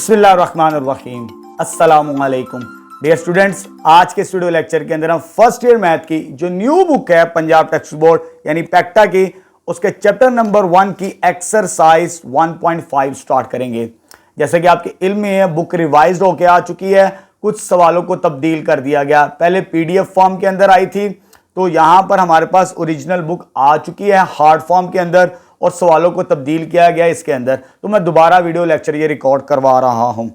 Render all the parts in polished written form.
बिस्मिल्लाहिर्रहमानिर्रहीम अस्सलामुअलैकुम dear students. आज के स्टूडियो लेक्चर के अंदर हम फर्स्ट ईयर मैथ की जो न्यू बुक है पंजाब टेक्स्ट बोर्ड यानी पैक्टा की, उसके चैप्टर नंबर 1 की एक्सरसाइज 1.5 स्टार्ट करेंगे। जैसे कि आपके इल्म में है, बुक रिवाइज्ड होकर आ चुकी है, कुछ सवालों को तब्दील कर दिया गया। पहले पीडीएफ फॉर्म के अंदर आई थी, तो यहां पर हमारे पास ओरिजिनल बुक आ चुकी है हार्ड फॉर्म के अंदर और सवालों को तब्दील किया गया इसके अंदर। तो मैं दोबारा वीडियो लेक्चर ये रिकॉर्ड करवा रहा हूं।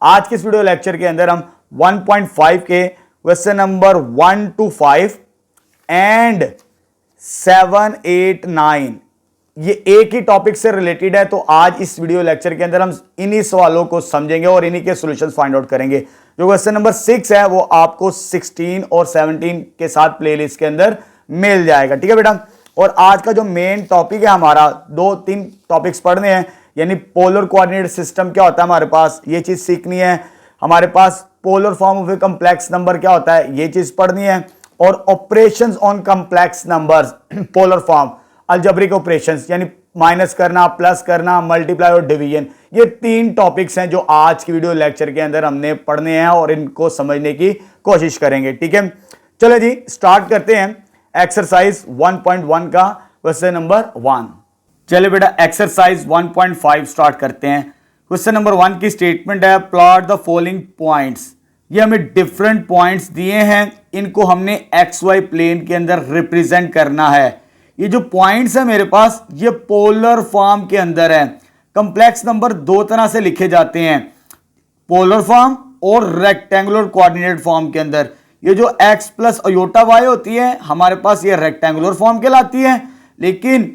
आज के इस वीडियो लेक्चर के अंदर हम 1.5 के क्वेश्चन नंबर 1 to 5 एंड 7, 8, 9 ये एक ही टॉपिक से रिलेटेड है। तो आज इस वीडियो लेक्चर के अंदर हम इन्हीं सवालों को समझेंगे और इन्हीं के सॉल्यूशंस फाइंड आउट करेंगे। जो क्वेश्चन नंबर 6 है वो आपको 16 और 17 के साथ प्लेलिस्ट के अंदर मिल जाएगा। ठीक है बेटा। और आज का जो मेन टॉपिक है हमारा, 2-3 टॉपिक्स पढ़ने हैं, यानी पोलर कोऑर्डिनेट सिस्टम क्या होता है हमारे पास, ये चीज सीखनी है। हमारे पास polar form of a complex number क्या होता है, ये चीज पढ़नी है। और operations on complex numbers, polar form, algebraic operations यानी माइनस करना, प्लस करना, मल्टीप्लाई और डिवीजन, ये 3 टॉपिक्स हैं जो आज की वीडियो लेक्चर के अंदर हमने पढ़ने हैं और इनको समझने की कोशिश करेंगे। ठीक है, चलो जी स्टार्ट करते हैं एक्सरसाइज 1.1 का क्वेश्चन नंबर 1। चलिए बेटा एक्सरसाइज 1.5 स्टार्ट करते हैं। क्वेश्चन नंबर 1 की स्टेटमेंट है, प्लॉट द फॉलोइंग पॉइंट्स। ये हमें डिफरेंट पॉइंट्स दिए हैं, इनको हमने एक्स वाई प्लेन के अंदर रिप्रेजेंट करना है। ये जो पॉइंट्स है मेरे पास, ये पोलर फॉर्म के अंदर है। कंप्लेक्स नंबर 2 तरह से लिखे जाते हैं, पोलर फॉर्म और रेक्टेंगुलर कोऑर्डिनेट फॉर्म के अंदर। ये जो x प्लस अयोटा y होती है हमारे पास, ये रेक्टेंगुलर फॉर्म कहलाती है। लेकिन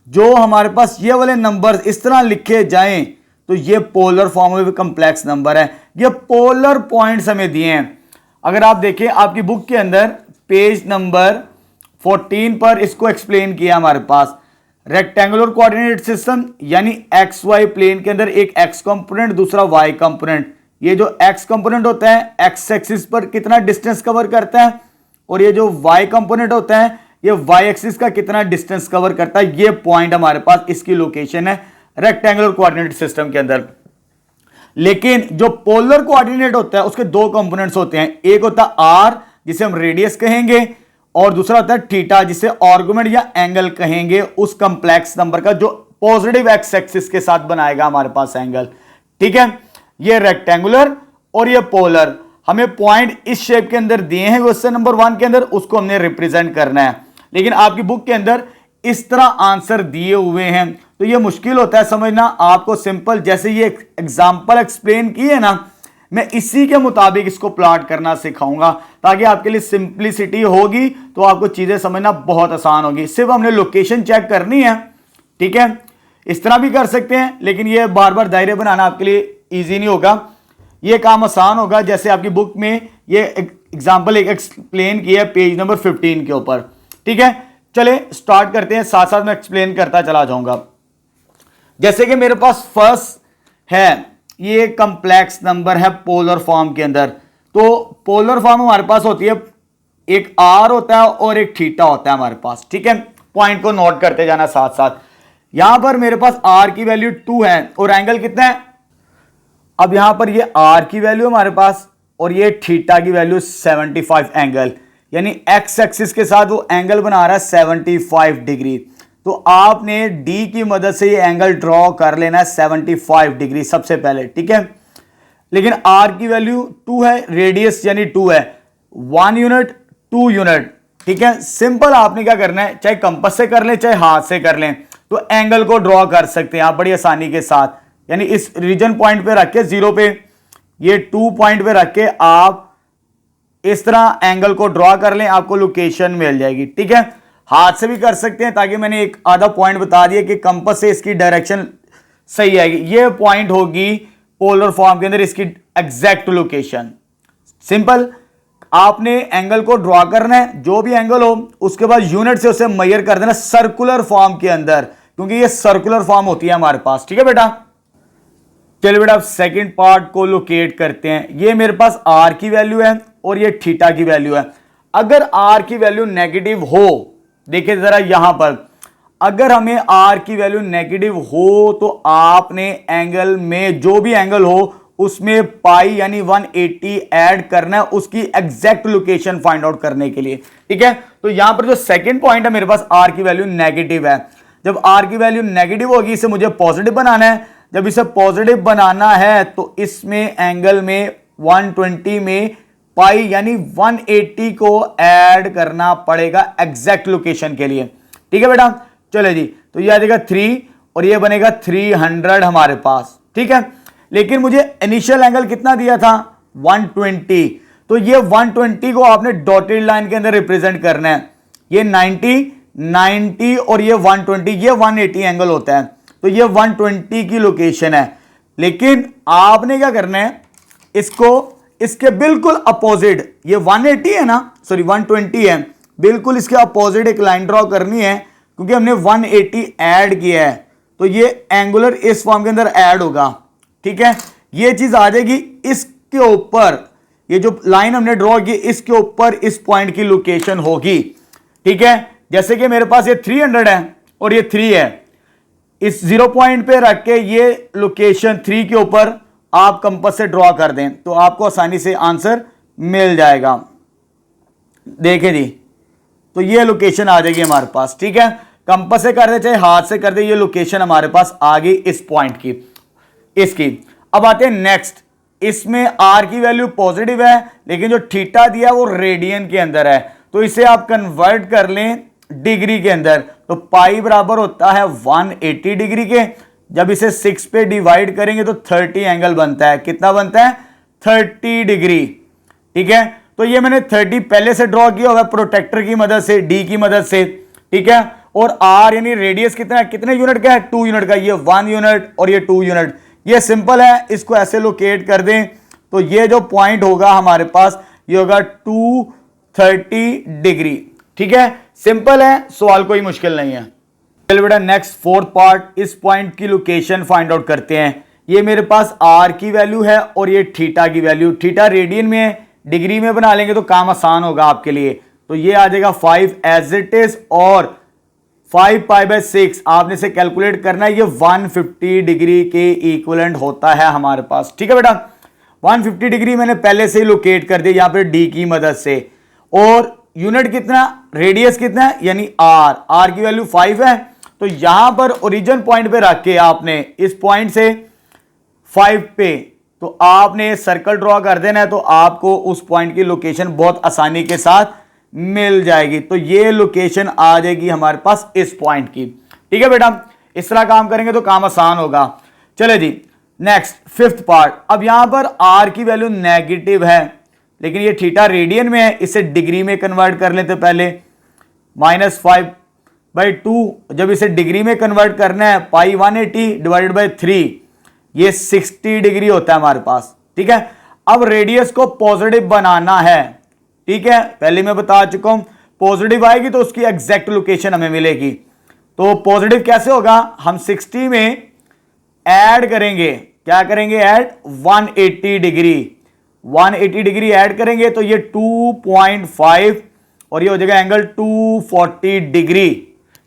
जो हमारे पास ये वाले नंबर्स इस तरह लिखे जाएं तो ये पोलर फॉर्म में कम्प्लेक्स नंबर है। ये पोलर पॉइंट्स हमें दिए हैं। अगर आप देखें आपकी बुक के अंदर पेज नंबर 14 पर इसको एक्सप्लेन किया हमारे पास। रेक्टेंगुलर कोऑर्डिनेट सिस्टम यानी एक्स वाई प्लेन के अंदर एक एक्स कंपोनेंट, दूसरा वाई कंपोनेंट। ये जो x कंपोनेंट होता है x एक्सिस पर कितना डिस्टेंस कवर करता है, और ये जो y कंपोनेंट होता है ये y एक्सिस का कितना डिस्टेंस कवर करता है। ये पॉइंट हमारे पास इसकी लोकेशन है रेक्टेंगुलर कोऑर्डिनेट सिस्टम के अंदर। लेकिन जो पोलर कोऑर्डिनेट होता है उसके 2 कंपोनेंट्स होते हैं, एक होता है r जिसे हम रेडियस कहेंगे, और दूसरा होता है थीटा जिसे आर्गुमेंट या एंगल कहेंगे, उस कंप्लेक्स नंबर का जो पॉजिटिव x एक्सिस के साथ बनाएगा हमारे पास एंगल। ठीक है, ये रेक्टेंगुलर और ये पोलर, हमें पॉइंट इस शेप के अंदर दिए हैं क्वेश्चन नंबर 1 के अंदर, उसको हमने रिप्रेजेंट करना है। लेकिन आपकी बुक के अंदर इस तरह आंसर दिए हुए हैं तो ये मुश्किल होता है समझना। आपको सिंपल जैसे ये एग्जांपल एक्सप्लेन किए ना, मैं इसी के मुताबिक इसको प्लॉट करना सिखाऊंगा ताकि आपके लिए सिंप्लिसिटी होगी, तो आपको चीजें समझना बहुत आसान होगी। सिर्फ हमने लोकेशन चेक करनी है। ठीक है, इस तरह भी कर सकते हैं, लेकिन ये बार बार दायरे बनाना आपके लिए इजी नहीं होगा। ये काम आसान होगा जैसे आपकी बुक में ये एग्जांपल एक एक्सप्लेन किया है पेज नंबर 15 के ऊपर। ठीक है, चले स्टार्ट करते हैं, साथ साथ मैं एक्सप्लेन करता चला जाऊंगा। जैसे कि मेरे पास फर्स्ट है, ये कंप्लेक्स नंबर है पोलर फॉर्म के अंदर। तो पोलर फॉर्म हमारे पास होती है, एक r होता है और एक थीटा होता है हमारे पास। ठीक है, पॉइंट को नोट करते जाना साथ साथ। यहां पर मेरे पास r की वैल्यू 2 है और एंगल कितना है। अब यहां पर ये r की वैल्यू हमारे पास और ये थीटा की वैल्यू 75 एंगल, यानी x एक्सिस के साथ वो एंगल बना रहा है 75 डिग्री। तो आपने d की मदद से ये एंगल ड्रॉ कर लेना है 75 डिग्री सबसे पहले। ठीक है, लेकिन r की वैल्यू 2 है, रेडियस यानी 2 है, 1 यूनिट 2 यूनिट। ठीक है, सिंपल आपने क्या करना है, चाहे कंपास से कर लें चाहे हाथ से कर लें, तो एंगल को ड्रॉ कर सकते हैं आप बड़ी आसानी के साथ। यानी इस रीजन पॉइंट पे रख के 0 पे, ये 2 पॉइंट पे रख के आप इस तरह एंगल को ड्रॉ कर लें, आपको लोकेशन मिल जाएगी। ठीक है, हाथ से भी कर सकते हैं, ताकि मैंने एक आधा पॉइंट बता दिया कि कंपास से इसकी डायरेक्शन सही आएगी। ये पॉइंट होगी पोलर फॉर्म के अंदर इसकी एग्जैक्ट लोकेशन। सिंपल, आपने एंगल को ड्रॉ करना है, जो भी एंगल हो, उसके बाद यूनिट से उसे मेजर कर देना सर्कुलर फॉर्म के अंदर, क्योंकि ये सर्कुलर फॉर्म होती है हमारे पास। ठीक है बेटा, चलिए बेटा सेकंड पार्ट को लोकेट करते हैं। ये मेरे पास r की वैल्यू है और ये थीटा की वैल्यू है। अगर r की वैल्यू नेगेटिव हो, देखिए जरा यहां पर, अगर हमें r की वैल्यू नेगेटिव हो तो आपने एंगल में जो भी एंगल हो उसमें पाई यानी 180 ऐड करना है उसकी एग्जैक्ट लोकेशन फाइंड आउट करने के लिए। ठीक है, तो यहां पर जो सेकंड पॉइंट है मेरे पास आर की वैल्यू नेगेटिव है। जब आर की वैल्यू नेगेटिव होगी इसे मुझे पॉजिटिव बनाना है। जब इसे पॉजिटिव बनाना है तो इसमें एंगल में 120 में पाई यानी 180 को ऐड करना पड़ेगा एग्जैक्ट लोकेशन के लिए। ठीक है बेटा, चले जी, तो ये आ जाएगा 3 और ये बनेगा 300 हमारे पास। ठीक है, लेकिन मुझे इनिशियल एंगल कितना दिया था 120, तो ये 120 को आपने डॉटेड लाइन के अंदर रिप्रेजेंट करना है। ये 90 और ये 120, ये 180 एंगल होता है, तो ये 120 की लोकेशन है। लेकिन आपने क्या करना है, इसको इसके बिल्कुल अपोजिट, ये 180 है ना, सॉरी 120 है, बिल्कुल इसके अपोजिट एक लाइन ड्रॉ करनी है क्योंकि हमने 180 ऐड किया है, तो ये एंगुलर इस फॉर्म के अंदर ऐड होगा। ठीक है, ये चीज आ जाएगी इसके ऊपर, ये जो लाइन हमने ड्रॉ की इसके ऊपर इस पॉइंट की लोकेशन होगी। ठीक है, जैसे कि मेरे पास ये 300 है और ये 3 है, इस 0 पॉइंट पे रख के ये लोकेशन 3 के ऊपर आप कंपास से ड्रॉ कर दें तो आपको आसानी से आंसर मिल जाएगा। देखें जी, तो ये लोकेशन आ जाएगी हमारे पास। ठीक है, कंपास से कर दे चाहे हाथ से कर दे, ये लोकेशन हमारे पास आ गई इस पॉइंट की, इसकी। अब आते हैं नेक्स्ट, इसमें आर की वैल्यू पॉजिटिव है लेकिन जो थीटा दिया वो रेडियन के अंदर है, तो इसे आप कन्वर्ट कर लें डिग्री के अंदर, तो पाई बराबर होता है 180 डिग्री के। जब इसे 6 पे डिवाइड करेंगे तो 30 एंगल बनता है। कितना बनता है 30 डिग्री। ठीक है, तो ये मैंने 30 पहले से ड्रॉ किया हुआ प्रोटेक्टर की मदद से, डी की मदद से। ठीक है, और आर यानी रेडियस कितना है, कितने यूनिट का है 2 यूनिट का, ये 1 यूनिट और ये 2 यूनिट। ये सिंपल है, इसको ऐसे लोकेट कर दें तो ये जो पॉइंट होगा हमारे पास ये होगा 230 डिग्री। ठीक है, सिंपल है, सवाल कोई मुश्किल नहीं है। चलिए बेटा नेक्स्ट फोर्थ पार्ट, इस पॉइंट की लोकेशन फाइंड आउट करते हैं। ये मेरे पास आर की वैल्यू है और ये थीटा की वैल्यू, थीटा रेडियन में है, डिग्री में बना लेंगे तो काम आसान होगा आपके लिए। तो ये आ जाएगा 5 एज इट इज और 5 पाई बाय 6 आपने से कैलकुलेट करना है, ये 150 डिग्री के इक्विवेलेंट होता है हमारे पास। ठीक है बेटा, 150 डिग्री मैंने पहले से ही लोकेट कर दिया यहां पे डी की मदद से। और यूनिट कितना, रेडियस कितना है यानी आर की वैल्यू 5 है, तो यहां पर ओरिजिन पॉइंट पे रख के आपने इस पॉइंट से 5 पे तो आपने सर्कल ड्रॉ कर देना है, तो आपको उस पॉइंट की लोकेशन बहुत आसानी के साथ मिल जाएगी। तो ये लोकेशन आ जाएगी हमारे पास इस पॉइंट की। ठीक है बेटा, इस तरह काम करेंगे तो काम आसान होगा। चले जी नेक्स्ट फिफ्थ पार्ट। अब यहां पर आर की वैल्यू नेगेटिव है लेकिन ये थीटा रेडियन में है, इसे डिग्री में कन्वर्ट कर लेते पहले। -5/2 जब इसे डिग्री में कन्वर्ट करना है, पाई 180 डिवाइडेड बाई 3, ये 60 डिग्री होता है हमारे पास। ठीक है, अब रेडियस को पॉजिटिव बनाना है। ठीक है, पहले मैं बता चुका हूं, पॉजिटिव आएगी तो उसकी एग्जैक्ट लोकेशन हमें मिलेगी। तो पॉजिटिव कैसे होगा, हम 60 में ऐड करेंगे, क्या करेंगे ऐड 180 डिग्री ऐड करेंगे तो ये 2.5 और ये हो जाएगा एंगल 240 डिग्री।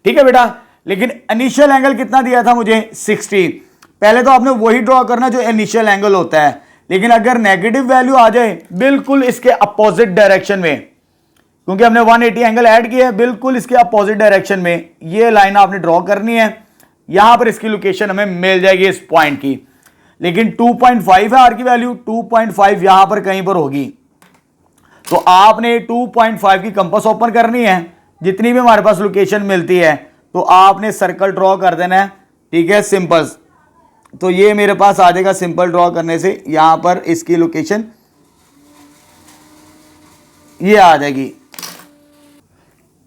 ठीक है बेटा, लेकिन इनिशियल एंगल कितना दिया था मुझे 60। पहले तो आपने वही ड्रॉ करना जो इनिशियल एंगल होता है, लेकिन अगर नेगेटिव वैल्यू आ जाए बिल्कुल इसके अपोजिट डायरेक्शन में, क्योंकि हमने 180 एंगल ऐड किया है, बिल्कुल इसके अपोजिट डायरेक्शन में ये लाइन आपने ड्रॉ करनी है। यहां पर इसकी लोकेशन हमें मिल जाएगी इस पॉइंट की, लेकिन 2.5 है आर की वैल्यू, 2.5 यहां पर कहीं पर होगी। तो आपने 2.5 की कंपास ओपन करनी है, जितनी भी हमारे पास लोकेशन मिलती है तो आपने सर्कल ड्रॉ कर देना है। ठीक है, सिंपल। तो ये मेरे पास आ जाएगा सिंपल ड्रॉ करने से, यहां पर इसकी लोकेशन ये आ जाएगी।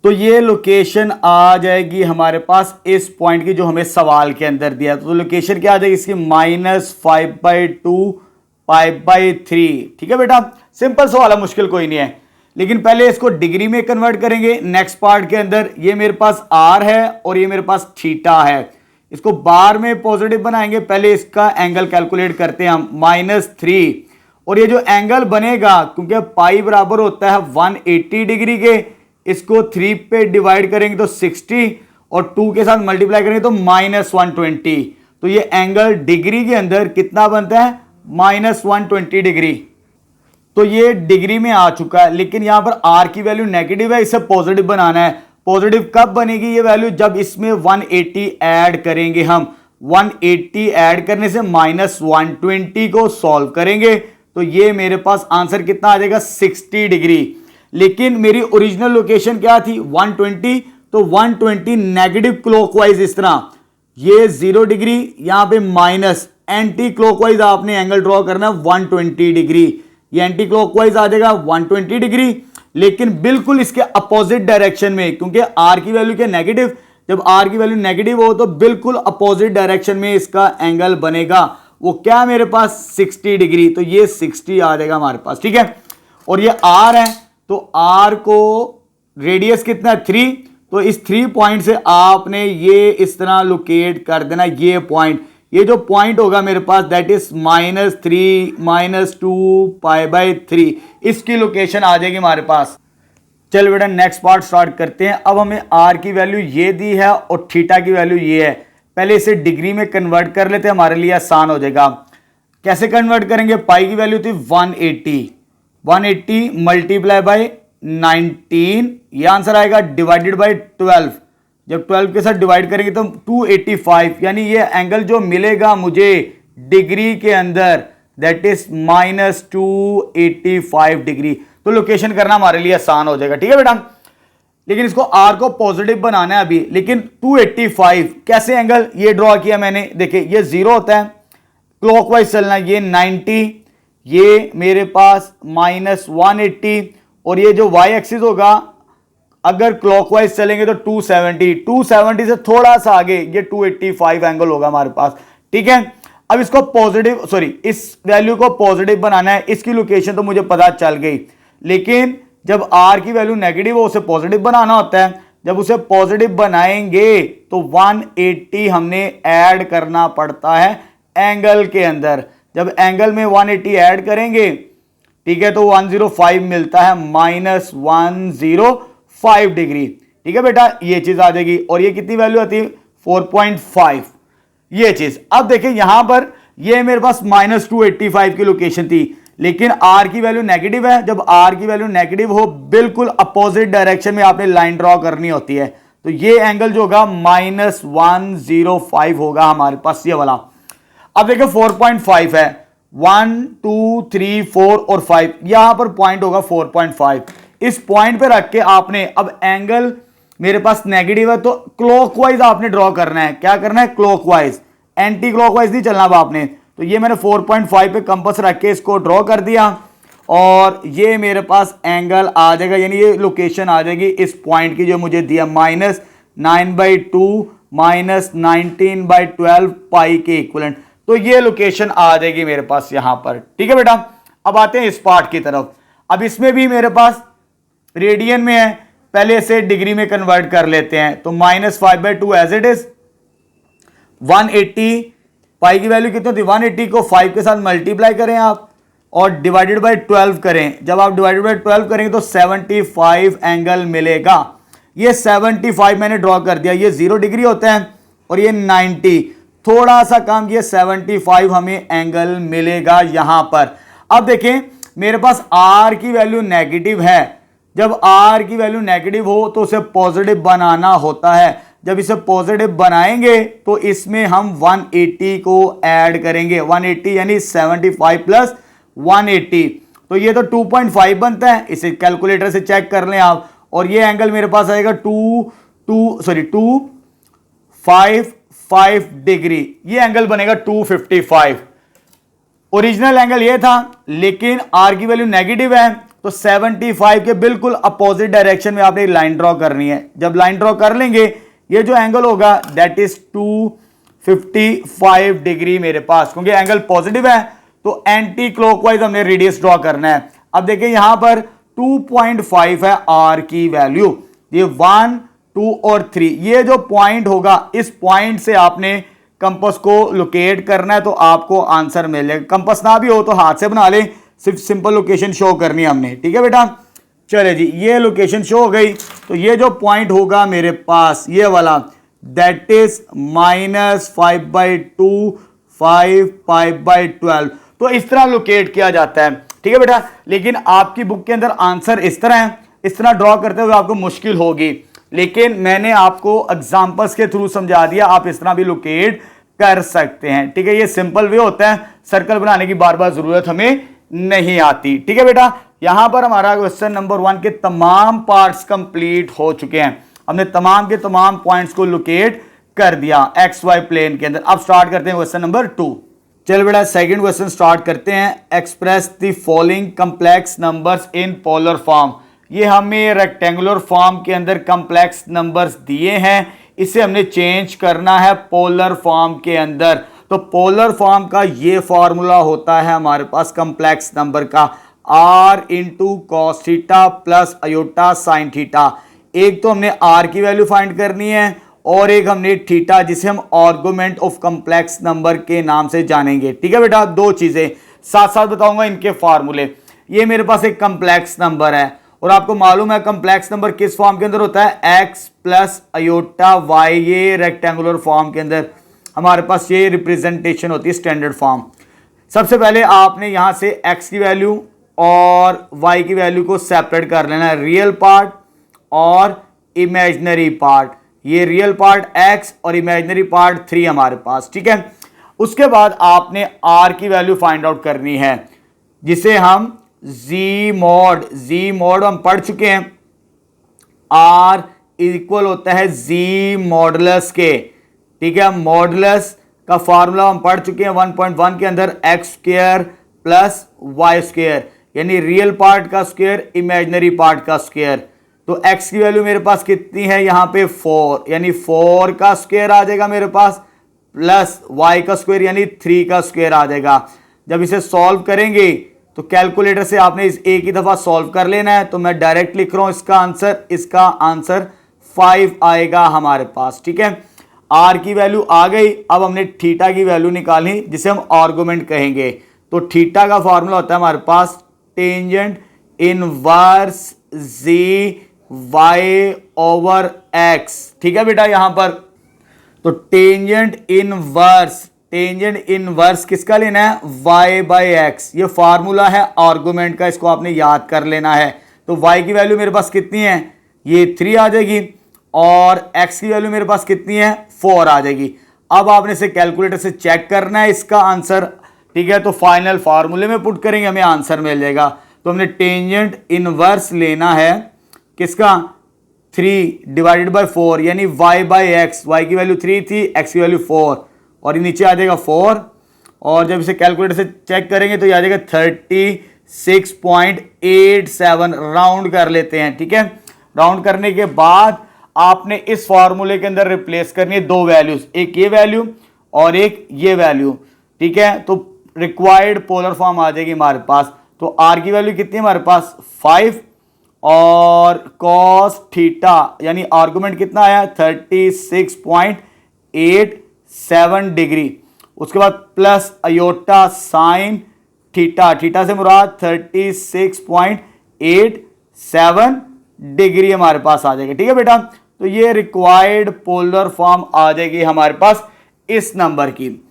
तो ये लोकेशन आ जाएगी हमारे पास इस पॉइंट की जो हमें सवाल के अंदर दिया। तो लोकेशन क्या आ जाएगी इसकी -5/2 π/3। ठीक है बेटा, सिंपल सवाल है, मुश्किल कोई नहीं है। लेकिन पहले इसको डिग्री में कन्वर्ट करेंगे नेक्स्ट पार्ट के अंदर। ये मेरे पास आर है और ये मेरे पास थीटा है, इसको बार में पॉजिटिव बनाएंगे। पहले इसका एंगल कैलकुलेट करते हैं हम, -3, और ये जो एंगल बनेगा क्योंकि पाई बराबर होता है 180 डिग्री के, इसको 3 पे डिवाइड करेंगे तो 60 और 2 के साथ मल्टीप्लाई करेंगे तो -120। तो ये एंगल डिग्री के अंदर कितना बनता है -120 डिग्री। तो ये डिग्री में आ चुका है, लेकिन यहां पर आर की वैल्यू नेगेटिव है, इसे पॉजिटिव बनाना है। पॉजिटिव कब बनेगी ये वैल्यू? जब इसमें 180 ऐड करेंगे हम। 180 ऐड करने से -120 को सॉल्व करेंगे तो ये मेरे पास आंसर कितना आ जाएगा? 60 डिग्री। लेकिन मेरी ओरिजिनल लोकेशन क्या थी? 120, तो 120 नेगेटिव क्लॉकवाइज इस तरह, ये 0 डिग्री, यहां पे माइनस, एंटी क्लॉकवाइज आपने एंगल ड्रॉ करना है 120 डिग्री। ये एंटी क्लॉकवाइज आ जाएगा 120 डिग्री, लेकिन बिल्कुल इसके अपोजिट डायरेक्शन में, क्योंकि आर की वैल्यू क्या नेगेटिव, जब आर की वैल्यू नेगेटिव हो तो बिल्कुल अपोजिट डायरेक्शन में इसका एंगल बनेगा। वो क्या मेरे पास? 60 डिग्री। तो ये 60 आ जाएगा हमारे पास, ठीक है। और ये आर है, तो आर को रेडियस कितना है? 3, तो इस 3 पॉइंट से आपने ये इस तरह लोकेट कर देना। ये पॉइंट, ये जो पॉइंट होगा मेरे पास दैट इज -3 -2 π/3, इसकी लोकेशन आ जाएगी हमारे पास। चल बेटा नेक्स्ट पार्ट स्टार्ट करते हैं। अब हमें आर की वैल्यू ये दी है और थीटा की वैल्यू ये है। पहले इसे डिग्री में कन्वर्ट कर लेते हैं, हमारे लिए आसान हो जाएगा। कैसे कन्वर्ट करेंगे? पाई की वैल्यू थी 180 मल्टीप्लाई बाय 19, ये आंसर आएगा, डिवाइडेड बाय 12। जब 12 के साथ डिवाइड करेंगे तो 285, यानी ये एंगल जो मिलेगा मुझे डिग्री के अंदर दैट इज -285 डिग्री। तो लोकेशन करना हमारे लिए आसान हो जाएगा, ठीक है बेटा। लेकिन इसको आर को पॉजिटिव बनाना है अभी। लेकिन 285 कैसे एंगल? ये ड्रॉ किया मैंने, देखिए ये 0 होता है, क्लॉकवाइज चलना, ये 90, ये मेरे पास -180, और ये जो y एक्सिस होगा अगर क्लॉकवाइज चलेंगे तो 270 से थोड़ा सा आगे ये 285 एंगल होगा हमारे पास, ठीक है। अब इसको पॉजिटिव, सॉरी, इस वैल्यू को पॉजिटिव बनाना है। इसकी लोकेशन तो मुझे पता चल गई, लेकिन जब r की वैल्यू नेगेटिव हो उसे पॉजिटिव बनाना होता है। जब उसे पॉजिटिव बनाएंगे तो 180 हमने ऐड करना पड़ता है एंगल के अंदर। जब एंगल में 180 ऐड करेंगे, ठीक है, तो 105 मिलता है, -105 डिग्री, ठीक है बेटा। ये चीज आ जाएगी, और ये कितनी वैल्यू आती है? 4.5, ये चीज। अब देखिए यहां पर ये मेरे पास -285 की लोकेशन थी, लेकिन आर की वैल्यू नेगेटिव है। जब आर की वैल्यू नेगेटिव हो, बिल्कुल अपोजिट डायरेक्शन में आपने लाइन ड्रॉ करनी होती है। तो ये एंगल जो होगा -105 होगा हमारे पास, ये वाला। अब देखिए 4.5 है, 1 2 3 4 और 5, यहां पर पॉइंट होगा 4.5। इस पॉइंट पे रख के आपने, अब एंगल मेरे पास नेगेटिव है तो क्लॉकवाइज आपने ड्रॉ करना है। क्या करना है? क्लॉकवाइज, एंटी क्लॉकवाइज नहीं चलना अब आपने। तो ये मैंने 4.5 पे कंपास रख के इसको ड्रॉ कर दिया, और ये मेरे पास एंगल आ जाएगा, यानी ये लोकेशन आ जाएगी इस पॉइंट की जो मुझे दिया, -9/2 -19/12 पाई के इक्विवेलेंट। तो ये लोकेशन आ जाएगी मेरे पास यहां पर, ठीक है बेटा। अब आते हैं इस पार्ट की तरफ। अब इसमें भी मेरे पास रेडियन में है, पहले इसे डिग्री में कन्वर्ट कर लेते हैं। तो -5/2 एज इट इज, 180, पाई की वैल्यू कितनी होती है? 180 को 5 के साथ मल्टीप्लाई करें आप, और डिवाइडेड बाय 12 करें। जब आप डिवाइडेड बाय 12 करेंगे तो 75 एंगल मिलेगा। ये 75 मैंने ड्रॉ कर दिया, ये 0 डिग्री होता है, और ये 90, थोड़ा सा कम, ये 75 हमें एंगल मिलेगा यहां पर। अब देखें मेरे पास आर की वैल्यू नेगेटिव है। जब आर की वैल्यू नेगेटिव हो तो उसे पॉजिटिव बनाना होता है। जब इसे पॉजिटिव बनाएंगे तो इसमें हम 180 को ऐड करेंगे। 180 यानी 75 प्लस 180, तो ये तो 2.5 बनता है। इसे कैलकुलेटर से चेक कर लें आप, और ये एंगल मेरे पास आएगा 255 डिग्री। ये एंगल बनेगा 255। ओरिजिनल एंगल ये था, लेकिन आर की वैल्यू नेगेटिव है, तो 75 के बिल्कुल अपोजिट डायरेक्शन में आपने लाइन ड्रॉ करनी है। जब लाइन ड्रॉ कर लेंगे, ये जो एंगल होगा दैट इज 255 डिग्री मेरे पास, क्योंकि एंगल पॉजिटिव है तो एंटी क्लॉकवाइज हमने रेडियस ड्रॉ करना है। अब देखिए यहां पर 2.5 है आर की वैल्यू, ये 1 2 और 3, ये जो पॉइंट होगा इस पॉइंट से आपने कंपास को लोकेट करना है, तो आपको आंसर मिल जाएगा। कंपास ना भी हो तो हाथ से बना लें, सिर्फ सिंपल लोकेशन शो करनी है हमने, ठीक है बेटा। चले जी, ये लोकेशन शो हो गई। तो ये जो पॉइंट होगा मेरे पास ये वाला दैट इज -5/2 5 π/12, तो इस तरह लोकेट किया जाता है, ठीक है बेटा। लेकिन आपकी बुक के अंदर आंसर इस तरह है, इस तरह ड्रॉ करते हुए आपको मुश्किल होगी, लेकिन मैंने आपको एग्जांपल्स के थ्रू समझा दिया, आप इस तरह भी लोकेट कर सकते हैं, ठीक है। ये सिंपल वे होता है, सर्कल बनाने की बार बार जरूरत हमें नहीं आती, ठीक है बेटा। यहां पर हमारा क्वेश्चन नंबर 1 के तमाम पार्ट्स कंप्लीट हो चुके हैं, हमने तमाम के तमाम पॉइंट्स को लोकेट कर दिया एक्स वाई प्लेन के अंदर। अब स्टार्ट करते हैं क्वेश्चन नंबर 2। चल बेटा सेकंड क्वेश्चन स्टार्ट करते हैं। Express the following complex numbers in polar form. ये हमें रेक्टेंगुलर फॉर्म के अंदर कॉम्प्लेक्स नंबर्स दिए हैं, इसे हमने चेंज करना है पोलर फॉर्म के अंदर। तो पोलर फॉर्म का ये फॉर्मूला होता है हमारे पास कॉम्प्लेक्स नंबर का, r into cos theta plus iota sine theta. एक तो हमने r की वैल्यू फाइंड करनी है और एक हमने थीटा, जिसे हम आर्गुमेंट ऑफ कॉम्प्लेक्स नंबर के नाम से जानेंगे, ठीक है बेटा। दो चीजें साथ साथ बताऊंगा इनके फार्मूले। ये मेरे पास एक कॉम्प्लेक्स नंबर है और आपको मालूम है कॉम्प्लेक्स नंबर किस फॉर्म के अंदर होता है, x प्लस अयोटा y। ये रेक्टेंगुलर फॉर्म के अंदर हमारे पास ये रिप्रेजेंटेशन होती है स्टैंडर्ड फॉर्म। सबसे पहले आपने यहां से x की वैल्यू और y की वैल्यू को सेपरेट कर लेना है, रियल पार्ट और इमेजिनरी पार्ट। ये रियल पार्ट x और इमेजिनरी पार्ट 3 हमारे पास, ठीक है। उसके बाद आपने r की वैल्यू फाइंड आउट करनी है, जिसे हम z मॉड हम पढ़ चुके हैं, r इक्वल होता है z मॉडुलस के, ठीक है। मॉडुलस का फॉर्मूला हम पढ़ चुके हैं 1.1 के अंदर, X square plus Y square, यानी रियल पार्ट का स्क्वायर इमेजिनरी पार्ट का स्क्वायर। तो x की वैल्यू मेरे पास कितनी है यहाँ पे 4, यानी 4 का स्क्वायर आ जाएगा मेरे पास, प्लस y का स्क्वायर यानी 3 का स्क्वायर आ जाएगा। जब इसे सॉल्व करेंगे तो कैलकुलेटर से आपने इस एक ही दफा सॉल्व कर लेना है। तो मैं डायरेक्ट लिख रहा हूं इसका आंसर 5 आएगा हमारे पास, ठीक है। r की वैल्यू आ गई, अब हमने थीटा की वैल्यू निकालनी, जिसे हम आर्गुमेंट कहेंगे। तो थीटा का फॉर्मूला होता है हमारे पास tangent inverse z y over x, ठीक है बेटा। यहां पर तो टेंजेंट इनवर्स किसका लेना है, y बाई एक्स। ये फार्मूला है आर्गुमेंट का, इसको आपने याद कर लेना है। तो y की वैल्यू मेरे पास कितनी है, ये 3 आ जाएगी, और x की वैल्यू मेरे पास कितनी है 4 आ जाएगी। अब आपने इसे कैलकुलेटर से चेक करना है इसका आंसर, ठीक है। तो फाइनल फार्मूले में पुट करेंगे, हमें आंसर मिल जाएगा। तो हमने टेंजेंट इनवर्स लेना है किसका, 3 डिवाइडेड बाय 4, यानी y बाई एक्स। y की वैल्यू 3 थी, x की वैल्यू 4, और ये नीचे आ जाएगा 4, और जब इसे कैलकुलेटर से चेक करेंगे तो ये आ जाएगा 36.87, राउंड कर लेते हैं, ठीक है। राउंड करने के बाद आपने इस फॉर्मूले के अंदर रिप्लेस करनी है दो वैल्यूज, एक ये वैल्यू और एक ये वैल्यू, ठीक है। तो रिक्वायर्ड पोलर फॉर्म आ जाएगी हमारे पास। तो r की वैल्यू कितनी है हमारे पास 5, और कॉस थीटा यानी आर्गुमेंट कितना आया 36.87 डिग्री। उसके बाद प्लस अयोटा साइन थीटा, थीटा से मुराद 36.87 डिग्री हमारे पास आ जाएगा, ठीक है बेटा। तो ये रिक्वायर्ड पोलर फॉर्म आ जाएगी हमारे पास इस नंबर की।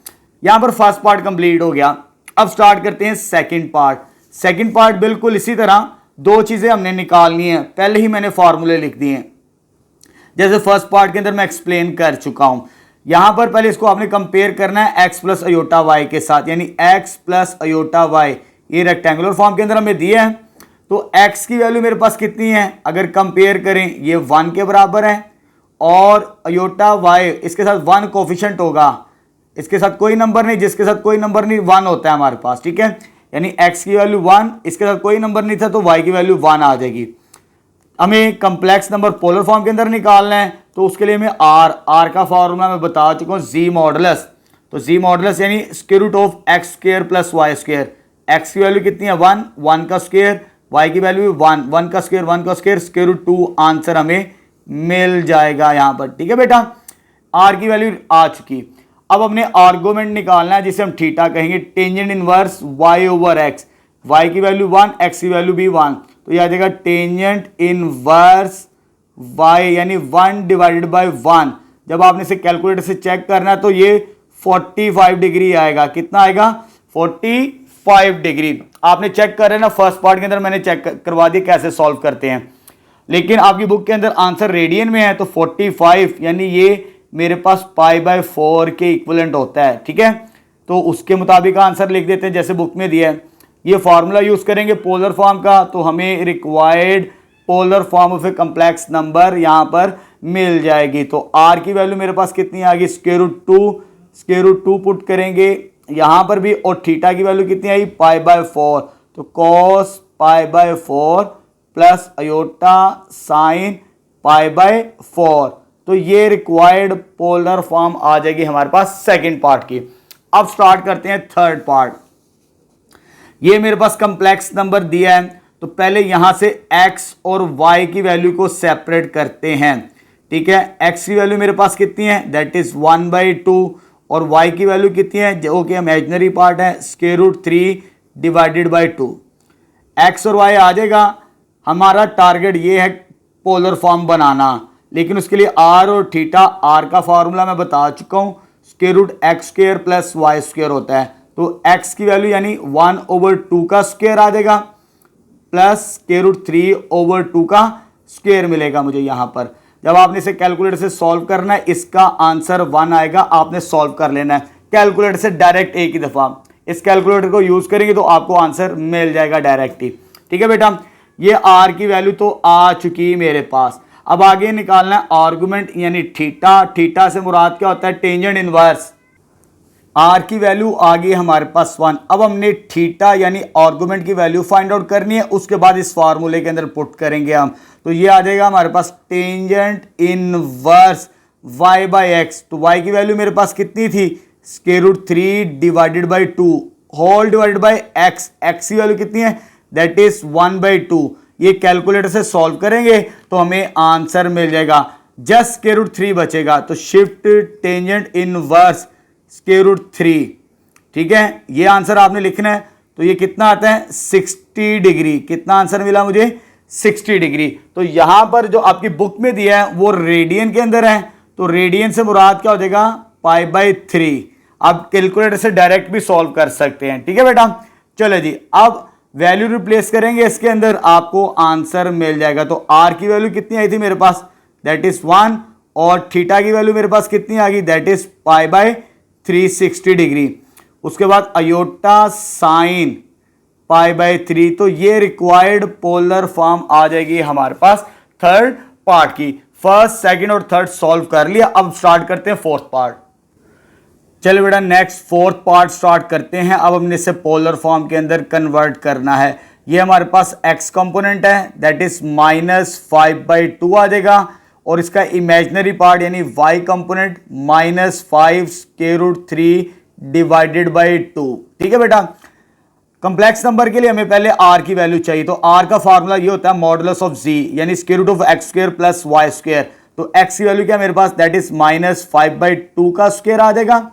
यहां पर फर्स्ट पार्ट कंप्लीट हो गया। अब स्टार्ट करते हैं सेकंड पार्ट। सेकंड पार्ट बिल्कुल इसी तरह दो चीजें हमने निकालनी है, पहले ही मैंने फॉर्मूले लिख दिए हैं, जैसे फर्स्ट पार्ट के अंदर मैं एक्सप्लेन कर चुका हूं। यहां पर पहले इसको आपने कंपेयर करना है x प्लस अयोटा y के साथ, यानी x प्लस अयोटा y। ये रेक्टेंगुलर फॉर्म के अंदर हमें दिए हैं। तो x की वैल्यू मेरे पास कितनी है, अगर कंपेयर करें ये 1 के बराबर है, और अयोटा y इसके साथ 1 कोफिशिएंट होगा, इसके साथ कोई नंबर नहीं, जिसके साथ कोई नंबर नहीं 1 होता है हमारे पास, ठीक है। यानी x की वैल्यू 1, इसके साथ कोई नंबर नहीं था तो y की वैल्यू 1 आ जाएगी। हमें कॉम्प्लेक्स नंबर पोलर फॉर्म के अंदर निकालना है, तो उसके लिए मैं r का फॉर्मूला मैं बता चुका हूं, z मॉडुलस। तो z मॉडुलस यानी square root of x square plus y square. x की वैल्यू कितनी है 1, 1 का स्क्वायर, y की वैल्यू 1, 1 का स्क्वायर, 1 का स्क्वायर, स्क्वायर रूट 2 आंसर हमें मिल जाएगा यहां पर, ठीक है बेटा। r की वैल्यू आ चुकी। अब हमने आर्गुमेंट निकालना है, जिसे हम थीटा कहेंगे, tangent inverse y over x। y की वैल्यू 1, x की वैल्यू भी 1, तो ये आ जाएगा टेंजेंट इनवर्स y, यानी 1 डिवाइडेड बाय 1। जब आपने इसे कैलकुलेटर से चेक करना है तो ये 45 डिग्री आएगा। कितना आएगा 45 5 डिग्री। आपने चेक कर रहे हैं ना, फर्स्ट पार्ट के अंदर मैंने चेक करवा दिया कैसे सॉल्व करते हैं, लेकिन आपकी बुक के अंदर आंसर रेडियन में है तो 45 यानी ये मेरे पास π/4 के इक्विवेलेंट होता है। ठीक है, तो उसके मुताबिक आंसर लिख देते हैं जैसे बुक में दिया है। ये फार्मूला यूज करेंगे पोलर फॉर्म का, तो हमें required polar form of a complex number यहां पर मिल जाएगी। तो आर की वैल्यू मेरे पास कितनी आ गई, √2 पुट करेंगे यहां पर भी, और थीटा की वैल्यू कितनी आई π/4, तो cos π/4 प्लस अयोटा साइन π/4। तो ये रिक्वायर्ड पोलर फॉर्म आ जाएगी हमारे पास सेकंड पार्ट की। अब स्टार्ट करते हैं थर्ड पार्ट। ये मेरे पास कम्प्लेक्स नंबर दिया है, तो पहले यहां से x और y की वैल्यू को सेपरेट करते हैं। ठीक है, x की वैल्यू मेरे पास कितनी है, दैट इज 1/2, और y की वैल्यू कितनी है जो कि इमेजिनरी पार्ट है, √3 डिवाइडेड बाई 2। x और y आ जाएगा। हमारा टारगेट ये है पोलर फॉर्म बनाना, लेकिन उसके लिए r और थीटा, r का फॉर्मूला मैं बता चुका हूं, √x² प्लस y² होता है। तो x की वैल्यू यानी 1/2 का स्क्वायर आ जाएगा, प्लस √3/2 का स्क्वायर मिलेगा मुझे यहां पर। जब आपने इसे कैलकुलेटर से सॉल्व करना है, इसका आंसर 1 आएगा, आपने सॉल्व कर लेना है कैलकुलेटर से डायरेक्ट एक ही दफा। इस कैलकुलेटर को यूज करेंगे तो आपको आंसर मिल जाएगा डायरेक्ट ही। ठीक है बेटा, ये r की वैल्यू तो आ चुकी मेरे पास। अब आगे निकालना है आर्गुमेंट यानी थीटा। थीटा से मुराद क्या होता है, टेंजेंट इनवर्स। r की वैल्यू आ गई हमारे पास 1। अब हमने थीटा यानी आर्गुमेंट की वैल्यू फाइंड आउट करनी है, उसके बाद इस फार्मूले के अंदर पुट करेंगे हम। तो ये आ जाएगा हमारे पास टेंजेंट इनवर्स y/x। तो y की वैल्यू मेरे पास कितनी थी, √3 divided by 2 whole divided by x। x की वैल्यू कितनी है, दैट इज 1/2। ये कैलकुलेटर से सॉल्व करेंगे तो हमें आंसर मिल जाएगा, जस्ट √3 बचेगा। तो शिफ्ट टेंजेंट इनवर्स √3। ठीक है, ये आंसर आपने लिखना है। तो ये कितना आता है, 60 डिग्री। कितना आंसर मिला मुझे, 60 डिग्री। तो यहां पर जो आपकी बुक में दिया है वो रेडियन के अंदर है, तो रेडियन से मुराद क्या हो जाएगा, π/3। आप कैलकुलेटर से डायरेक्ट भी सॉल्व कर सकते हैं। ठीक है बेटा, चलो जी, अब वैल्यू रिप्लेस करेंगे इसके अंदर, आपको आंसर मिल जाएगा। तो r की वैल्यू कितनी आई थी मेरे पास, दैट इज 1, और थीटा की वैल्यू मेरे पास कितनी आ गई, दैट इज π/3 60 डिग्री। उसके बाद अयोटा साइन π/3। तो ये रिक्वायर्ड पोलर फॉर्म आ जाएगी हमारे पास थर्ड पार्ट की। फर्स्ट, सेकंड और थर्ड सॉल्व कर लिया। अब स्टार्ट करते हैं फोर्थ पार्ट। चलो बेटा, नेक्स्ट फोर्थ पार्ट स्टार्ट करते हैं। अब हमने इसे पोलर फॉर्म के अंदर कन्वर्ट करना है। ये हमारे पास x कंपोनेंट है, दैट इज -5/2 आ जाएगा, और इसका इमेजिनरी पार्ट यानी y कंपोनेंट -5 डिवाइडेड बाई 2। ठीक है बेटा, कंप्लेक्स नंबर के लिए हमें पहले r की वैल्यू चाहिए। तो r का फॉर्मूला ये होता है मॉडुलस ऑफ z यानी √x² प्लस y²। तो x की वैल्यू क्या मेरे पास, दैट इज -5/2 का स्क्वायर आ जाएगा,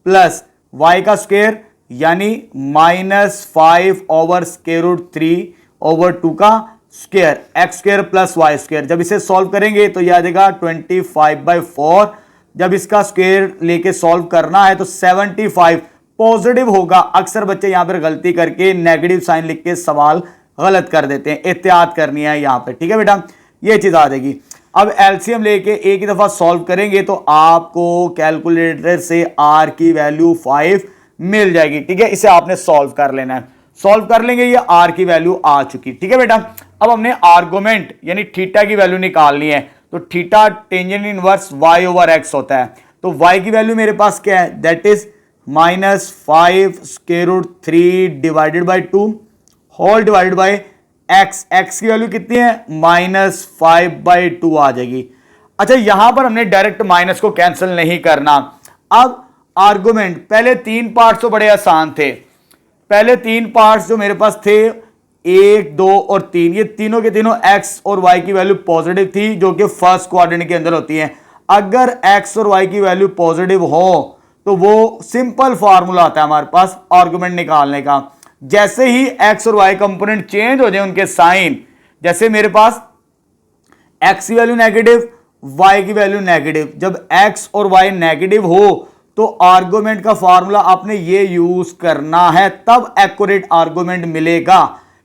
प्लस y का स्क्वायर यानी -5/√3/2 का स्क्वायर, x² प्लस y²। जब इसे सॉल्व करेंगे तो यह आ जाएगा 25/4। जब इसका स्क्वायर लेके सॉल्व करना है तो 75 पॉजिटिव होगा। अक्सर बच्चे यहां पर गलती करके नेगेटिव साइन लिख के सवाल गलत कर देते हैं, एहतियात करनी है यहां पर। ठीक है बेटा, ये चीज आ जाएगी। अब एलसीएम लेके एक ही दफा सॉल्व करेंगे तो आपको कैलकुलेटर से r की वैल्यू 5 मिल जाएगी। ठीक है, इसे आपने सॉल्व कर लेना है। सॉल्व कर लेंगे, ये r की वैल्यू आ चुकी। ठीक है बेटा, अब हमने आर्गुमेंट यानी थीटा की वैल्यू निकालनी है। तो थीटा टेंजेंट इनवर्स y/x होता है। तो y की वैल्यू मेरे पास क्या है, that is -5 divided by 2 whole divided by x। x की वैल्यू कितनी है, -5/2 आ जाएगी। अच्छा, यहां पर हमने डायरेक्ट माइनस को कैंसिल नहीं करना। अब आर्गुमेंट, पहले 3 पार्ट्स तो बड़े आसान थे। पहले 3 पार्ट्स जो मेरे पास थे 1, 2 और 3, ये तीनों के तीनों x और y की वैल्यू पॉजिटिव थी, जो कि फर्स्ट क्वाड्रेंट के अंदर होती है। अगर x और y की वैल्यू पॉजिटिव हो तो वो सिंपल फार्मूला आता है हमारे पास आर्गुमेंट निकालने का। जैसे ही x और y कंपोनेंट चेंज हो जाए उनके साइन, जैसे मेरे पास x की वैल्यू नेगेटिव, y की वैल्यू नेगेटिव, जब x और y नेगेटिव हो तो आर्गुमेंट का फॉर्मूला आपने ये यूज करना है, तब एक्यूरेट आर्गुमेंट मिलेगा,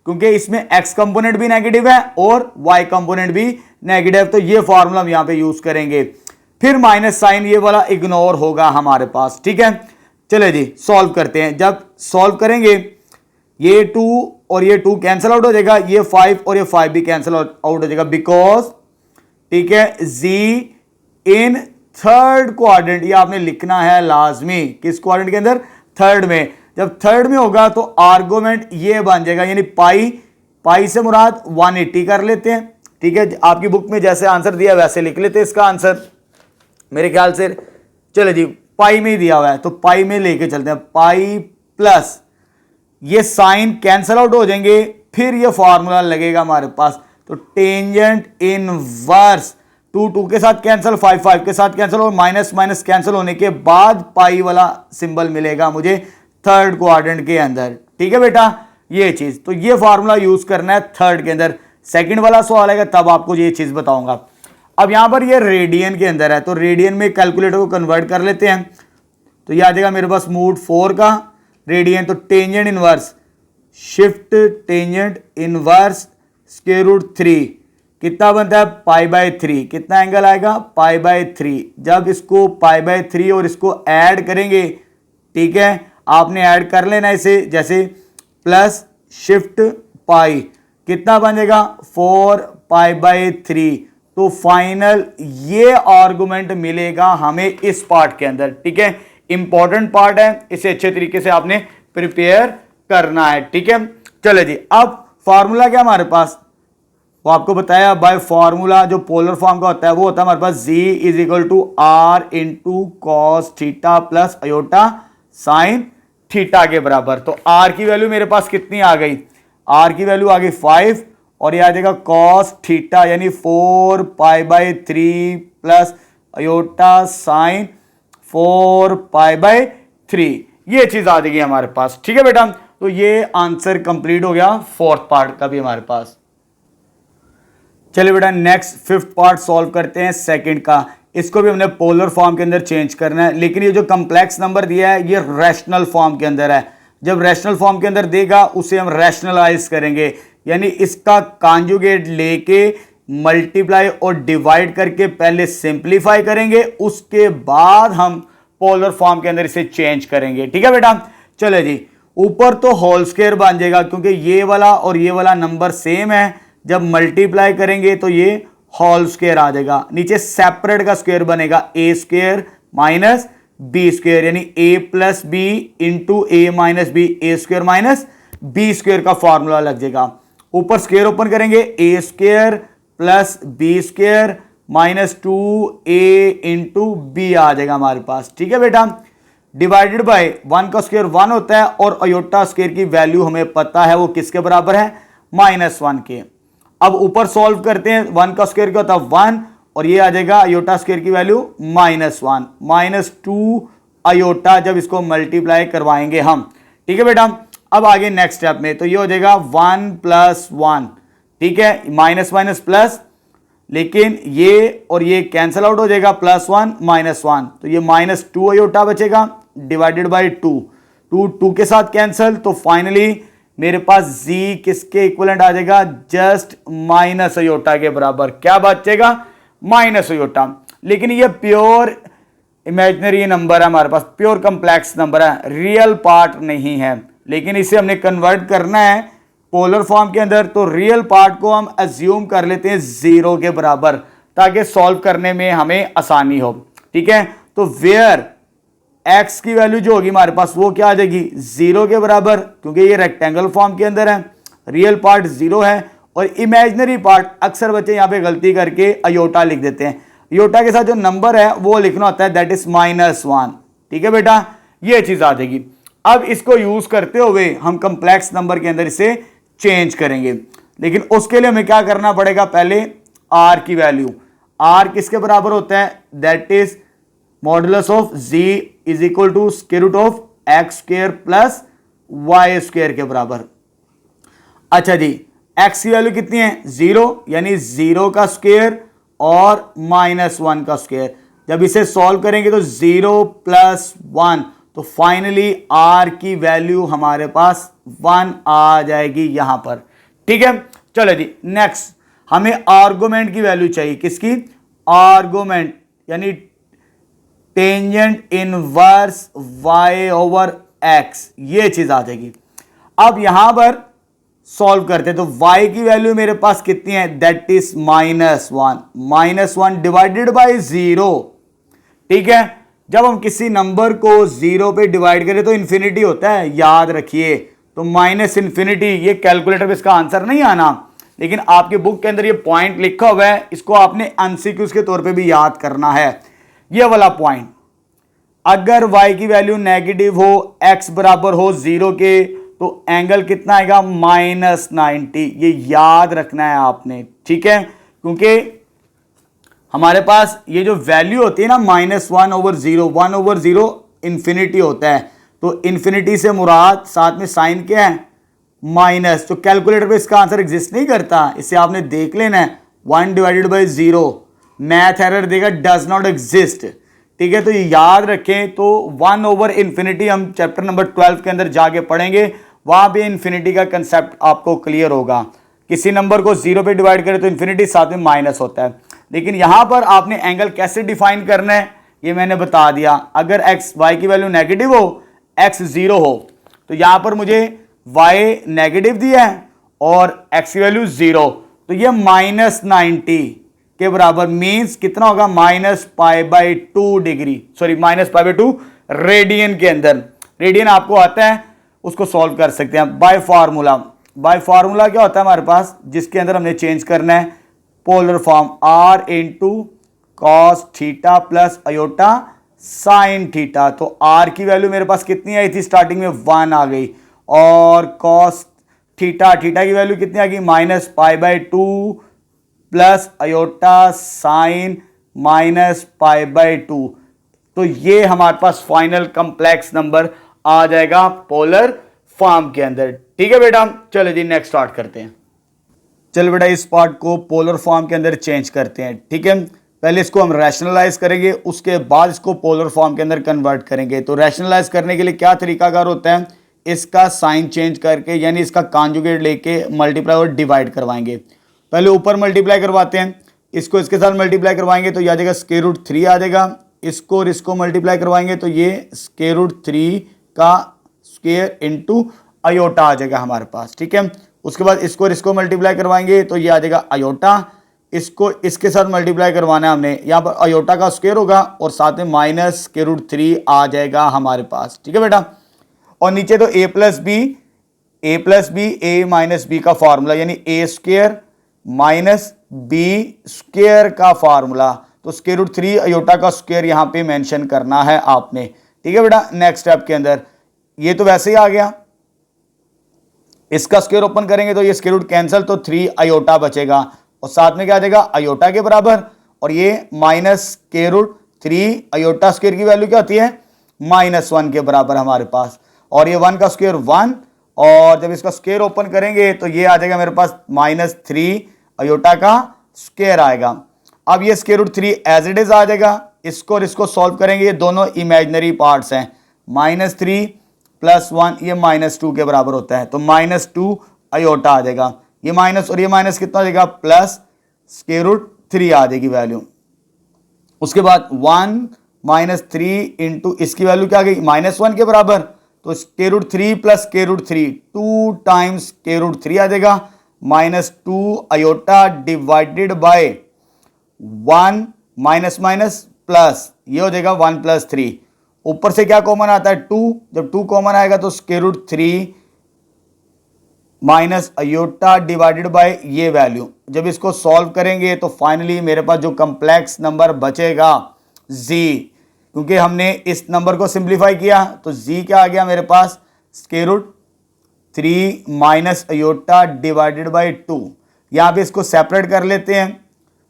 क्योंकि इसमें x कंपोनेंट भी नेगेटिव है और y कंपोनेंट भी नेगेटिव, तो ये फॉर्मूला हम यहां पे यूज करेंगे। फिर माइनस साइन ये वाला इग्नोर होगा हमारे पास, ठीक है। चले जी सॉल्व करते हैं। जब सॉल्व करेंगे ये 2 और ये 2 कैंसिल आउट हो जाएगा, ये 5 और ये 5 भी कैंसिल आउट हो जाएगा, बिकॉज, ठीक है, z इन थर्ड क्वाड्रेंट, ये आपने लिखना है लाजमी। किस क्वाड्रेंट के अंदर? थर्ड में। जब थर्ड में होगा तो आर्गुमेंट ये बन जाएगा, यानी पाई से मुराद 180 कर लेते हैं, ठीक है। आपकी बुक में जैसे आंसर दिया वैसे लिख लेते हैं इसका आंसर मेरे ख्याल से। चलो जी पाई में ही दिया हुआ है तो पाई में लेके चलते हैं, पाई प्लस ये साइन कैंसल आउट हो जाएंगे, फिर ये फॉर्मूला लगेगा हमारे पास, तो टेंजेंट इनवर्स 2 2 के साथ कैंसिल, 5 5 के साथ कैंसिल और माइनस माइनस कैंसिल होने के बाद पाई वाला सिंबल मिलेगा मुझे थर्ड क्वाड्रेंट के अंदर, ठीक है बेटा। ये चीज, तो ये फॉर्मूला यूज करना है थर्ड के अंदर। सेकंड वाला सवाल आएगा तब आपको ये चीज बताऊंगा। अब यहां पर ये रेडियन के अंदर है, तो रेडियन में कैलकुलेटर को कन्वर्ट कर लेते हैं, तो ये आ जाएगा मेरे पास मूड 4 का रेडियन, तो tangent inverse shift tangent inverse square root 3 कितना बनता है? π/3। कितना एंगल आएगा? π/3। जब इसको π/3 और इसको ऐड करेंगे, ठीक है, आपने ऐड कर लेना इसे, जैसे प्लस शिफ्ट पाई कितना बन जाएगा? 4π/3। तो फाइनल ये आर्गुमेंट मिलेगा हमें इस पार्ट के अंदर, ठीक है। इंपॉर्टेंट पार्ट है, इसे अच्छे तरीके से आपने प्रिपेयर करना है, ठीक है। चलो जी, अब फॉर्मूला क्या हमारे पास, वो आपको बताया बाय फॉर्मूला जो पोलर फॉर्म का होता है वो होता है हमारे पास z is equal to r into cos theta plus iota sine theta के बराबर। तो r की वैल्यू मेरे पास कितनी आ गई? r की वैल्यू आ गई 5 और ये आ जाएगा कॉस थीटा यानी 4π/3 प्लस अयोटा साइन 4π/3, ये चीज आ जाएगी हमारे पास, ठीक है बेटा। तो ये आंसर कंप्लीट हो गया फोर्थ पार्ट का भी हमारे पास। चलिए बेटा नेक्स्ट फिफ्थ पार्ट सॉल्व करते हैं सेकंड का। इसको भी हमने पोलर फॉर्म के अंदर चेंज करना है, लेकिन ये जो कम्प्लेक्स नंबर दिया है ये रैशनल फॉर्म के अंदर है। जब रैशनल फॉर्म के अंदर देगा उसे हम रैशनलाइज करेंगे, यानी इसका कॉन्जुगेट लेके मल्टीप्लाई और डिवाइड करके पहले सिंप्लीफाई करेंगे, उसके बाद हम पोलर फॉर्म के अंदर इसे चेंज करेंगे, ठीक है बेटा। चलो जी, ऊपर तो होल स्क्वायर बन जाएगा क्योंकि ये वाला और ये वाला नंबर सेम है, जब मल्टीप्लाई करेंगे तो ये होल स्क्वायर आ जाएगा। नीचे सेपरेट का स्क्वायर बनेगा A square minus B square, यानी A plus B into A minus B, A square minus B square का फॉर्मूला लग जाएगा। ऊपर स्क्वायर ओपन करेंगे, A square plus B square minus 2a into B आ जाएगा हमारे पास, ठीक है बेटा। डिवाइडेड बाय 1 का स्क्वायर 1 होता है और अयोटा स्क्वायर की वैल्यू हमें पता है वो किसके बराबर है? -1 के। अब ऊपर सॉल्व करते हैं, 1 का स्क्वायर क्या होता है? 1 और ये आ जाएगा अयोटा स्क्वायर की वैल्यू -1 -2 अयोटा, जब इसको मल्टीप्लाई करवाएंगे हम, ठीक है बेटा। अब आगे नेक्स्ट स्टेप में तो ये हो जाएगा 1 + 1, ठीक है, माइनस माइनस प्लस, लेकिन ये और ये कैंसल आउट हो जाएगा, +1 -1, तो ये -2 अयोटा बचेगा डिवाइडेड बाय 2, 2 के साथ कैंसल, तो फाइनली मेरे पास z किसके इक्विवेलेंट आ जाएगा? जस्ट माइनस अयोटा के बराबर। क्या बचेगा? Minus iota. लेकिन ये प्योर इमेजिनरी नंबर है हमारे पास, प्योर कंप्लेक्स नंबर है, रियल पार्ट नहीं है, लेकिन इसे हमने कन्वर्ट करना है पोलर फॉर्म के अंदर, तो रियल पार्ट को हम अज्यूम कर लेते हैं 0 के बराबर, ताकि सॉल्व करने में हमें आसानी हो, ठीक है। तो वेयर x की वैल्यू जो होगी हमारे पास वो क्या आ जाएगी? 0 के बराबर, क्योंकि ये रेक्टेंगल फॉर्म के अंदर है, रियल पार्ट 0 है, और इमेजिनरी पार्ट अक्सर बच्चे यहां पे गलती करके अयोटा लिख देते हैं, अयोटा के साथ जो नंबर है वो लिखना होता है, दैट इज -1, ठीक है बेटा, ये चीज आ जाएगी। अब इसको यूज करते हुए हम कंप्लेक्स नंबर के अंदर इसे चेंज करेंगे, लेकिन उसके लिए हमें क्या करना पड़ेगा? पहले r की वैल्यू, r किसके बराबर होता है? That is modulus of z is equal to square root of x square plus y square के बराबर। अच्छा जी, x की वैल्यू कितनी है? 0, यानी 0 का स्क्वायर और -1 का स्क्वायर। जब इसे सॉल्व करेंगे तो 0 प्लस 1, तो फाइनली r की वैल्यू हमारे पास 1 आ जाएगी यहां पर। ठीक है, चलो जी नेक्स्ट, हमें आर्गुमेंट की वैल्यू चाहिए। किसकी? आर्गुमेंट यानी tangent inverse y over x, ये चीज आ जाएगी। अब यहां पर सॉल्व करते तो y की वैल्यू मेरे पास कितनी है? That is -1, -1 divided bye 0। ठीक है, जब हम किसी नंबर को 0 पे डिवाइड करें तो इंफिनिटी होता है, याद रखिए। तो -∞, ये कैलकुलेटर पे इसका आंसर नहीं आना, लेकिन आपके बुक के अंदर ये पॉइंट लिखा हुआ है, इसको आपने एमसीक्यूज के तौर पे भी याद करना है। ये वाला पॉइंट, अगर y की वैल्यू नेगेटिव हो, x बराबर हो 0 के, तो एंगल कितना आएगा? -90। ये याद रखना है आपने, ठीक है, क्योंकि हमारे पास ये जो वैल्यू होती है ना -1/0, 1/0 इंफिनिटी होता है, तो इंफिनिटी से मुराद साथ में साइन क्या है? माइनस। तो कैलकुलेटर पे इसका आंसर एग्जिस्ट नहीं करता, इसे आपने देख लेना है। 1/0 मैथ एरर देगा, डज नॉट एग्जिस्ट। ठीक है, तो ये याद रखें। तो 1/∞ हम चैप्टर नंबर 12 के अंदर जाके पढ़ेंगे, वहां पे इंफिनिटी का कंसेप्ट आपको क्लियर होगा। किसी नंबर को 0 पे डिवाइड करें तो इंफिनिटी साथ में माइनस होता है, लेकिन यहां पर आपने एंगल कैसे डिफाइन करना है ये मैंने बता दिया। अगर x y की वैल्यू नेगेटिव हो, x 0 हो, तो यहां पर मुझे y नेगेटिव दिया है और x की वैल्यू 0, तो ये -90 के बराबर मींस कितना होगा? -π/2 डिग्री, सॉरी -π/2 रेडियन के अंदर। रेडियन आपको आता है, उसको सॉल्व कर सकते हैं बाय फार्मूला। बाय फार्मूला क्या होता है हमारे पास, जिसके अंदर हमने चेंज करना है polar form, r into cos theta plus iota sine theta. तो r की वैल्यू मेरे पास कितनी आई थी? स्टार्टिंग में 1 आ गई, और कॉस थीटा की वैल्यू कितनी आ गई? -π/2 प्लस अयोटा साइन -π/2। तो ये हमारे पास फाइनल कंप्लेक्स नंबर आ जाएगा पोलर फॉर्म के अंदर। ठीक है बेटा, चलो जी नेक्स्ट स्टार्ट करते हैं। चलो बेटा, इस पार्ट को पोलर फॉर्म के अंदर चेंज करते हैं। ठीक है, पहले इसको हम रैशनलाइज करेंगे, उसके बाद इसको पोलर फॉर्म के अंदर कन्वर्ट करेंगे। तो रैशनलाइज करने के लिए क्या तरीकाकार होता है? इसका साइन चेंज करके, यानी इसका कॉन्जुगेट लेके मल्टीप्लाई और डिवाइड करवाएंगे। पहले ऊपर मल्टीप्लाई करवाते हैं, इसको इसके साथ मल्टीप्लाई करवाएंगे तो ये आ जाएगा √3 आ जाएगा। इसको और इसको मल्टीप्लाई करवाएंगे तो ये √3 का स्क्वायर इंटू अयोटा आ जाएगा हमारे पास। ठीक है, उसके बाद इसको और इसको मल्टीप्लाई करवाएंगे तो ये आ जाएगा अयोटा। इसको इसके साथ मल्टीप्लाई करवाना है हमने, यहाँ पर अयोटा का स्क्वायर होगा और साथ में -√3 आ जाएगा हमारे पास। ठीक है बेटा, और नीचे तो a plus B a minus B का फॉर्मूला, यानी a² माइनस b² का फॉर्मूला। तो √3 अयोटा का स्क्वायर यहाँ पे मेंशन करना है आपने। ठीक है बेटा, नेक्स्ट स्टेप के अंदर ये तो वैसे ही आ गया, इसका स्क्वायर ओपन करेंगे तो ये स्क्वायर रूट कैंसिल, तो 3 अयोटा बचेगा और साथ में क्या आ जाएगा? अयोटा के बराबर, और ये -√3 अयोटा स्क्वायर की वैल्यू क्या होती है? -1 के बराबर हमारे पास, और ये 1 का स्क्वायर 1, और जब इसका स्क्वायर ओपन करेंगे तो ये आ जाएगा मेरे पास -3 अयोटा का स्क्वायर आएगा। अब ये √3 एज इट इज आ जाएगा, इसको और इसको सॉल्व करेंगे, ये दोनों इमेजिनरी पार्ट्स हैं। -3 + 1 ये -2 के बराबर होता है, तो -2 अयोटा आ जाएगा। ये माइनस और ये माइनस कितना आ जाएगा? प्लस √3 आ जाएगी वैल्यू। उसके बाद 1 - 3 इंटू इसकी वैल्यू क्या आ गई? -1 के बराबर, तो √3 + √3 2 टाइम्स √3 आ जाएगा, -2 iota divided by 1 minus plus, ये हो जाएगा 1 + 3। ऊपर से क्या कॉमन आता है? 2, जब 2 कॉमन आएगा तो √3 माइनस अयोटा डिवाइडेड बाय ये वैल्यू। जब इसको सॉल्व करेंगे तो फाइनली मेरे पास जो कम्प्लेक्स नंबर बचेगा z, क्योंकि हमने इस नंबर को सिंप्लीफाई किया तो z क्या आ गया मेरे पास? √3 माइनस अयोटा डिवाइडेड बाय 2। यहाँ पे इसको सेपरेट कर लेते हैं,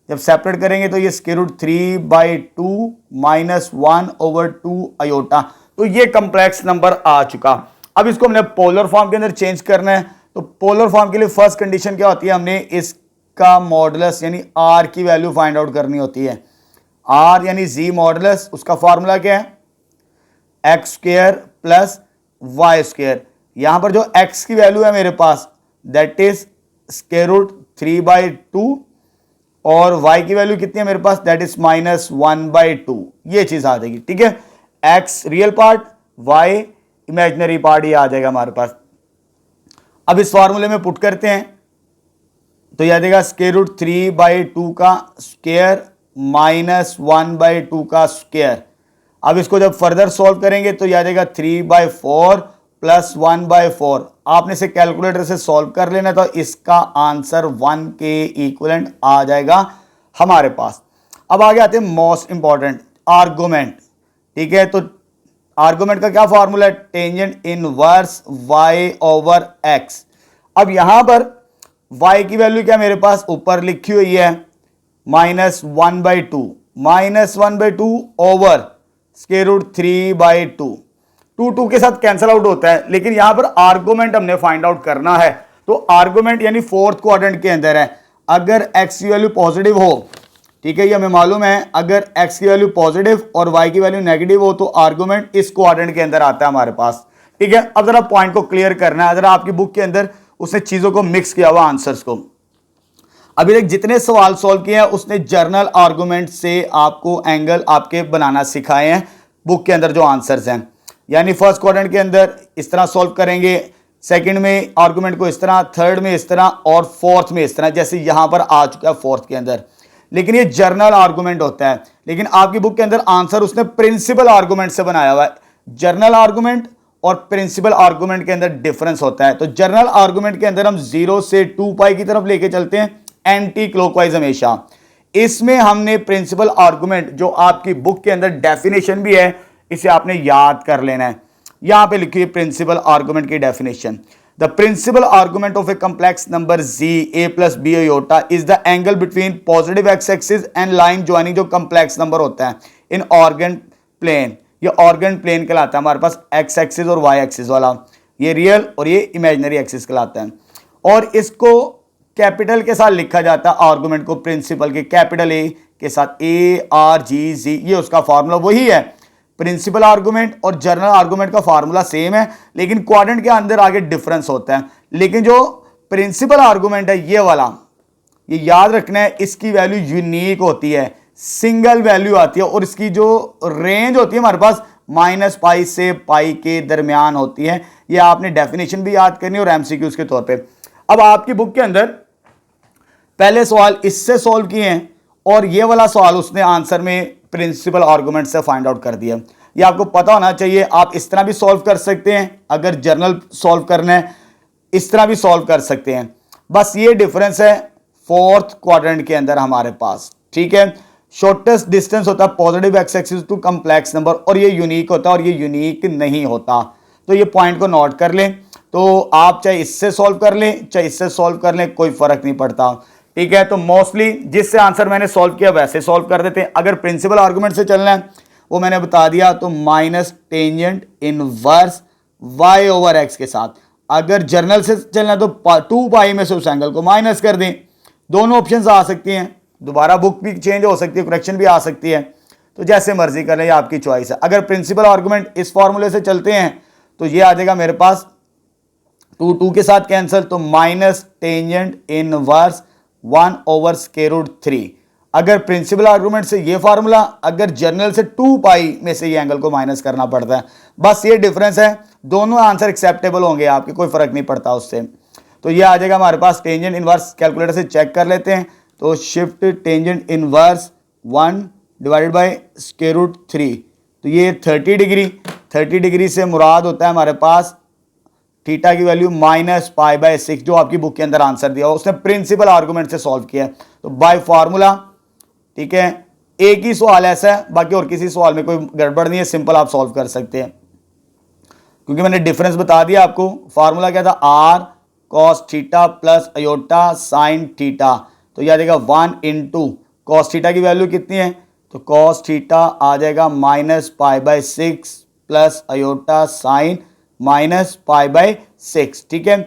जब सेपरेट करेंगे तो ये √3/2 -1/2 अयोटा। तो ये कम्प्लेक्स नंबर आ चुका। अब इसको हमने पोलर फॉर्म के अंदर चेंज करना है, तो पोलर फॉर्म के लिए फर्स्ट कंडीशन क्या होती है? हमने इसका मॉडुलस यानी r की वैल्यू फाइंड आउट करनी होती है। आर यानी जी मॉडुलस, उसका फॉर्मूला क्या है, X square plus Y square. यहां पर जो एक्स की वैल्यू है मेरे पास दैट इज स्क्वायर रूट 3/2 और y की वैल्यू कितनी है मेरे पास, दैट इज -1/2। ये चीज आ जाएगी, ठीक है। x real part, y imaginary part, ये आ जाएगा हमारे पास। अब इस फॉर्मूले में पुट करते हैं तो यह आ जाएगा स्क्वायर रूट 3/2 का स्क्वायर -1/2 का स्क्वायर। अब इसको जब फर्दर सॉल्व करेंगे तो यह आ जाएगा 3/4 प्लस 1/4। आपने इसे कैलकुलेटर से सॉल्व कर लेना, तो इसका आंसर 1 के इक्विवेलेंट आ जाएगा हमारे पास। अब आगे आते हैं मोस्ट इंपॉर्टेंट आर्गुमेंट, ठीक है। तो आर्गुमेंट का क्या फॉर्मूला है, tangent inverse y over x। अब यहां पर y की वैल्यू क्या मेरे पास ऊपर लिखी हुई है -1/2, -1/2 ओवर स्क्वायर रूट 3/2। 2 के साथ कैंसिल आउट होता है, लेकिन यहां पर आर्गुमेंट हमने फाइंड आउट करना है। तो आर्गुमेंट यानी फोर्थ क्वाड्रेंट के अंदर है। अगर x की वैल्यू पॉजिटिव हो, ठीक है, ये हमें मालूम है, अगर x की वैल्यू पॉजिटिव और y की वैल्यू नेगेटिव हो तो आर्गुमेंट इस क्वाड्रेंट के अंदर आता है हमारे पास, ठीक है। अब जरा पॉइंट को क्लियर करना है, जरा आपकी बुक के अंदर उसने चीजों को मिक्स किया हुआ आंसर्स को। अभी तक जितने सवाल सॉल्व किए हैं उसने जर्नल आर्गुमेंट से आपको एंगल आपके बनाना सिखाए हैं बुक के अंदर जो आंसर्स हैं। यानी फर्स्ट क्वाड्रेंट के अंदर इस तरह सॉल्व करेंगे, सेकंड में आर्गुमेंट को इस तरह, थर्ड में इस तरह और फोर्थ में इस तरह, जैसे यहां पर आ चुका है फोर्थ के अंदर। लेकिन ये जर्नल आर्गुमेंट होता है, लेकिन आपकी बुक के अंदर आंसर उसने प्रिंसिपल आर्गुमेंट से बनाया हुआ है। जर्नल आर्गुमेंट और प्रिंसिपल आर्गुमेंट के अंदर डिफरेंस होता है। तो जर्नल आर्गुमेंट के अंदर हम 0 से 2π की तरफ लेके चलते हैं एंटी क्लॉकवाइज हमेशा। इसमें हमने प्रिंसिपल आर्गुमेंट जो आपकी बुक के अंदर डेफिनेशन भी है, इसे आपने याद कर लेना है। यहां पे लिखिए प्रिंसिपल आर्गुमेंट की definition, the principal argument of a complex number z a plus b iota is the angle between positive x axis and line joining जो कंप्लेक्स नंबर होता है इन ऑर्गन प्लेन। ये ऑर्गन प्लेन कहलाता है हमारे पास, x axis और y axis वाला, ये रियल और ये इमेजिनरी एक्सिस कहलाता है। और इसको कैपिटल के साथ लिखा जाता है आर्गुमेंट को, प्रिंसिपल के कैपिटल ए के साथ, ARGZ, ये उसका फार्मूला वही है। प्रिंसिपल आर्गुमेंट और जर्नल आर्गुमेंट का फार्मूला सेम है, लेकिन क्वाड्रेंट के अंदर आगे डिफरेंस होता है। लेकिन जो प्रिंसिपल आर्गुमेंट है ये वाला, ये याद रखना है, इसकी वैल्यू यूनिक होती है, सिंगल वैल्यू आती है और इसकी जो रेंज होती है हमारे पास -π से π के दरमियान होती है। ये आपने डेफिनेशन भी याद करनी है और MCQs के तौर पे। अब आपकी बुक के अंदर पहले सवाल इससे सॉल्व किए हैं और ये वाला सवाल उसने आंसर में प्रिंसिपल आर्गुमेंट से फाइंड आउट कर दिया। ये आपको पता होना चाहिए। आप इस तरह भी सॉल्व कर सकते हैं, अगर जर्नल सॉल्व करना है इस तरह भी सॉल्व कर सकते हैं। बस ये डिफरेंस है फोर्थ क्वाड्रेंट के अंदर हमारे पास, ठीक है। शॉर्टेस्ट डिस्टेंस होता है positive x axis to complex number, और ये यूनिक होता है और ये यूनिक नहीं होता। तो ये पॉइंट को नोट कर लें। तो आप चाहे इससे सॉल्व कर लें चाहे इससे सॉल्व कर लें, कोई फर्क नहीं पड़ता, ठीक है। तो मोस्टली जिससे आंसर मैंने सॉल्व किया वैसे सॉल्व कर देते हैं। अगर प्रिंसिपल आर्गुमेंट से चलना है वो मैंने बता दिया, तो minus tangent inverse y over x के साथ। अगर जर्नल से चलना तो 2π में से उस एंगल को माइनस कर दें। दोनों ऑप्शंस आ सकती हैं, दोबारा बुक भी चेंज हो सकती है, करेक्शन भी आ सकती है, तो जैसे मर्जी कर लें, आपकी चॉइस है। अगर प्रिंसिपल आर्गुमेंट इस फॉर्मूले से चलते हैं तो ये आ जाएगा मेरे पास 2 के साथ कैंसिल, तो minus tangent inverse 1 over square root 3। अगर प्रिंसिपल आर्गुमेंट से ये फार्मूला, अगर जर्नल से 2π में से ये एंगल को माइनस करना पड़ता है। बस ये डिफरेंस है, दोनों आंसर एक्सेप्टेबल होंगे आपके, कोई फर्क नहीं पड़ता उससे। तो ये आ जाएगा हमारे पास टेंजेंट इनवर्स, कैलकुलेटर से चेक कर लेते हैं। तो shift tangent inverse 1 divided by square root 3, तो ये 30 डिग्री। 30 डिग्री से मुराद होता है हमारे पास थीटा की वैल्यू -π/6, जो आपकी बुक के अंदर आंसर दिया हो, उसने प्रिंसिपल आर्गुमेंट से सॉल्व किया। तो बाय फार्मूला, ठीक है, एक ही सवाल ऐसा है, बाकी और किसी सवाल में कोई गड़बड़ नहीं है, सिंपल आप सॉल्व कर सकते हैं, क्योंकि मैंने डिफरेंस बता दिया आपको। फार्मूला क्या था, r cos theta plus iota sine theta. तो यह आ जाएगा 1 इंटू कॉस थीटा की वैल्यू कितनी है, तो कॉस थीटा आ जाएगा -π/6 प्लस अयोटा साइन -π/6, ठीक है।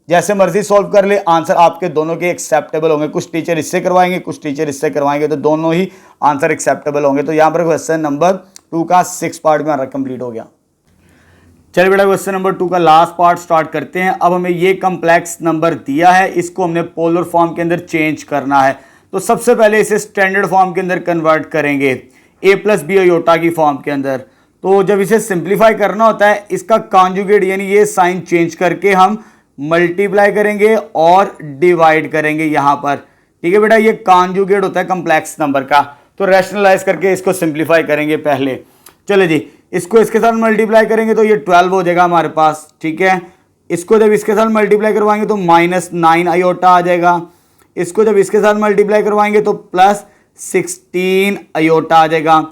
जैसे मर्जी सॉल्व कर ले, आंसर आपके दोनों के एक्सेप्टेबल होंगे। कुछ टीचर इससे करवाएंगे, कुछ टीचर इससे करवाएंगे, तो दोनों ही आंसर एक्सेप्टेबल होंगे। तो यहाँ पर क्वेश्चन नंबर 2 का 6 पार्ट में हमारा कंप्लीट हो गया। चलिए बेटा क्वेश्चन नंबर 2 का लास्ट पार्ट स्टार्ट करते हैं। अब हमें ये कम्प्लेक्स नंबर दिया है, इसको हमने पोलर फॉर्म के अंदर चेंज करना है। तो सबसे पहले इसे स्टैंडर्ड फॉर्म के अंदर कन्वर्ट करेंगे, a प्लस बी आयोटा की फॉर्म के अंदर। तो जब इसे सिंप्लीफाई करना होता है, इसका कॉन्जुगेट यानी ये साइन चेंज करके हम मल्टीप्लाई करेंगे और डिवाइड करेंगे यहाँ पर। ठीक है बेटा, ये कॉन्जुगेट होता है कम्प्लेक्स नंबर का। तो रैशनलाइज करके इसको सिंप्लीफाई करेंगे पहले। चलो जी, इसको इसके साथ मल्टीप्लाई करेंगे तो ये 12 हो जाएगा हमारे पास। ठीक है, इसको जब इसके साथ मल्टीप्लाई करवाएंगे तो -9 आयोटा आ जाएगा। इसको जब इसके साथ मल्टीप्लाई करवाएंगे तो +16 आयोटा आ जाएगा।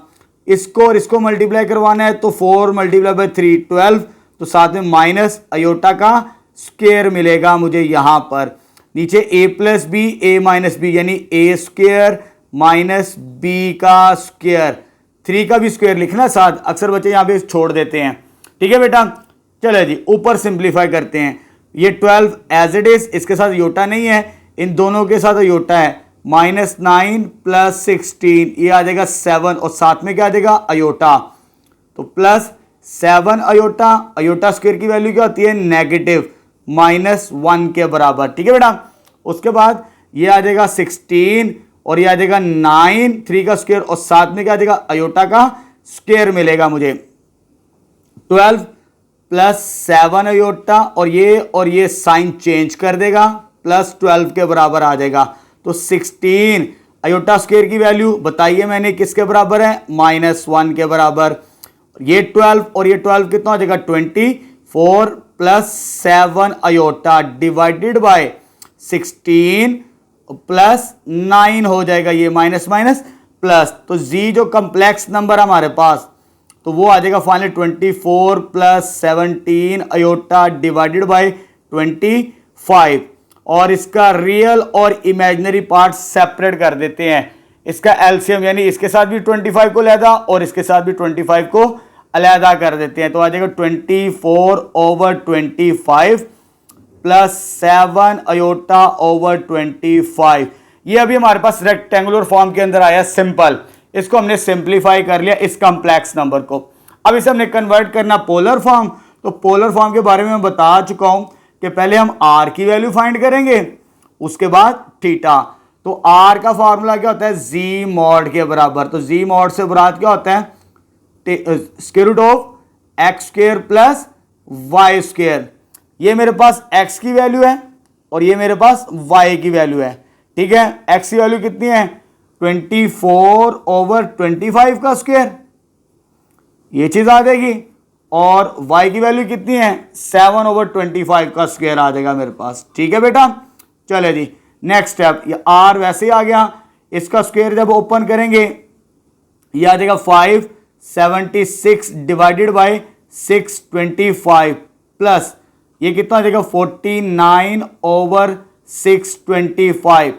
इसको और इसको मल्टीप्लाई करवाना है तो 4 × 3 12, तो साथ में माइनस आयोटा का स्क्वायर मिलेगा मुझे यहाँ पर। नीचे a plus B a minus b यानी a स्क्वायर माइनस b का स्क्वायर, 3 का भी स्क्वायर लिखना साथ, अक्सर बच्चे यहाँ पे छोड़ देते हैं। ठीक है बेटा, चलो जी ऊपर सिंप्लीफाई करते हैं। ये 12 एज इट इज, इसके साथ योटा नहीं है, इन दोनों के साथ योटा है। -9 + 16 ये आ जाएगा 7 और साथ में क्या आ जाएगा अयोटा, तो +7 अयोटा। अयोटा स्क्वायर की वैल्यू क्या होती है -1 के बराबर। ठीक है बेटा, उसके बाद ये आ जाएगा 16 और ये आ जाएगा 9, 3 का स्क्वायर और साथ में क्या आ जाएगा अयोटा का स्क्वायर मिलेगा मुझे। 12 + 7 अयोटा और ये साइन चेंज कर देगा, +12 के बराबर आ जाएगा। तो 16 अयोटा स्क्वायर की वैल्यू बताइए मैंने किसके बराबर है, -1 के बराबर। ये 12 और ये 12 कितना हो जाएगा 24 + 7 अयोटा डिवाइडेड बाय 16 + 9 हो जाएगा, ये माइनस माइनस प्लस। तो जी जो कम्प्लेक्स नंबर हमारे पास तो वो आ जाएगा फाइनली 24 + 17 अयोटा डिवाइडेड बाय 25। और इसका रियल और इमेजिनरी पार्ट सेपरेट कर देते हैं। इसका एलसीएम यानी इसके साथ भी 25 को अलहदा और इसके साथ भी 25 को अलहदा कर देते हैं। तो आ जाएगा 24/25 + 7 अयोटा ओवर 25। ये अभी हमारे पास रेक्टेंगुलर फॉर्म के अंदर आया सिंपल। इसको हमने सिंप्लीफाई कर लिया इस कॉम्प्लेक्स नंबर को। अब इसे हमने कन्वर्ट करना पोलर फॉर्म। तो पोलर फॉर्म के बारे में मैं बता चुका हूं कि पहले हम r की वैल्यू फाइंड करेंगे, उसके बाद थीटा। तो r का फॉर्मूला क्या होता है z मॉड के बराबर। तो z मॉड से मुराद क्या होता है √(x² + y²। ये मेरे पास x की वैल्यू है और ये मेरे पास y की वैल्यू है। ठीक है, x की वैल्यू कितनी है 24/25 का स्क्वायर, ये चीज आ जाएगी, और y की वैल्यू कितनी है 7/25 का स्क्वायर आ जाएगा मेरे पास। ठीक है बेटा, चले जी नेक्स्ट स्टेप। ये r वैसे ही आ गया, इसका स्क्वायर जब ओपन करेंगे ये आ जाएगा 576 डिवाइडेड बाय 625 प्लस ये कितना आ जाएगा 49/625।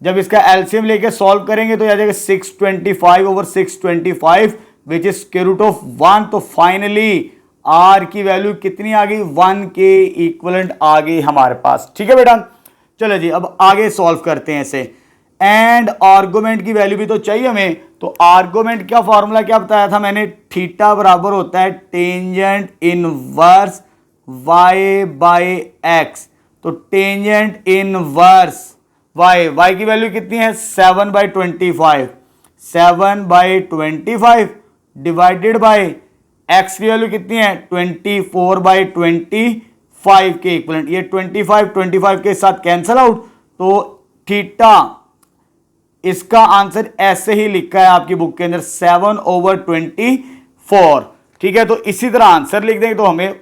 जब इसका एलसीएम लेके सॉल्व करेंगे तो आ जाएगा 625/625 विच इज √1। तो फाइनली r की वैल्यू कितनी आ गई 1 के इक्वलेंट आ गई हमारे पास। ठीक है बेटा, चलो जी अब आगे सॉल्व करते हैं इसे। एंड आर्गुमेंट की वैल्यू भी तो चाहिए हमें। तो आर्गुमेंट का फॉर्मूला क्या बताया था मैंने, थीटा बराबर होता है टेंजेंट इनवर्स y/x। तो टेंजेंट इनवर्स y की वैल्यू कितनी है 7/25, 7/25 डिवाइडेड बाय x की वैल्यू कितनी है 24/25 के इक्वलेंट। ये 25 के साथ कैंसल आउट, तो थीटा इसका आंसर ऐसे ही लिखा है आपकी बुक के अंदर 7/24। ठीक है, तो इसी तरह आंसर लिख देंगे तो हमें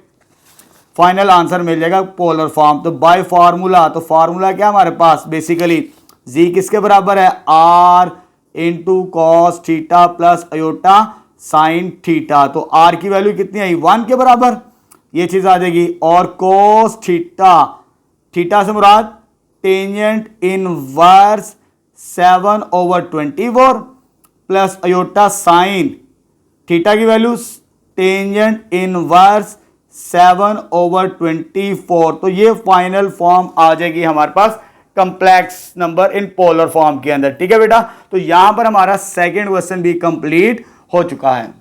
फाइनल आंसर मिल जाएगा पोलर फॉर्म। तो बाय फार्मूला, तो फार्मूला क्या हमारे पास बेसिकली जी किसके बराबर है r × cos theta plus iota sine theta. तो r की वैल्यू कितनी आई 1 के बराबर, ये चीज आ जाएगी। और cos थीटा, थीटा से मुराद tangent inverse 7/24 plus iota sine थीटा की वैल्यू टेंजेंट इनवर्स 7/24। तो ये फाइनल फॉर्म आ जाएगी हमारे पास complex number in polar form के अंदर। ठीक है बेटा, तो यहां पर हमारा सेकंड क्वेश्चन भी कंप्लीट हो चुका है।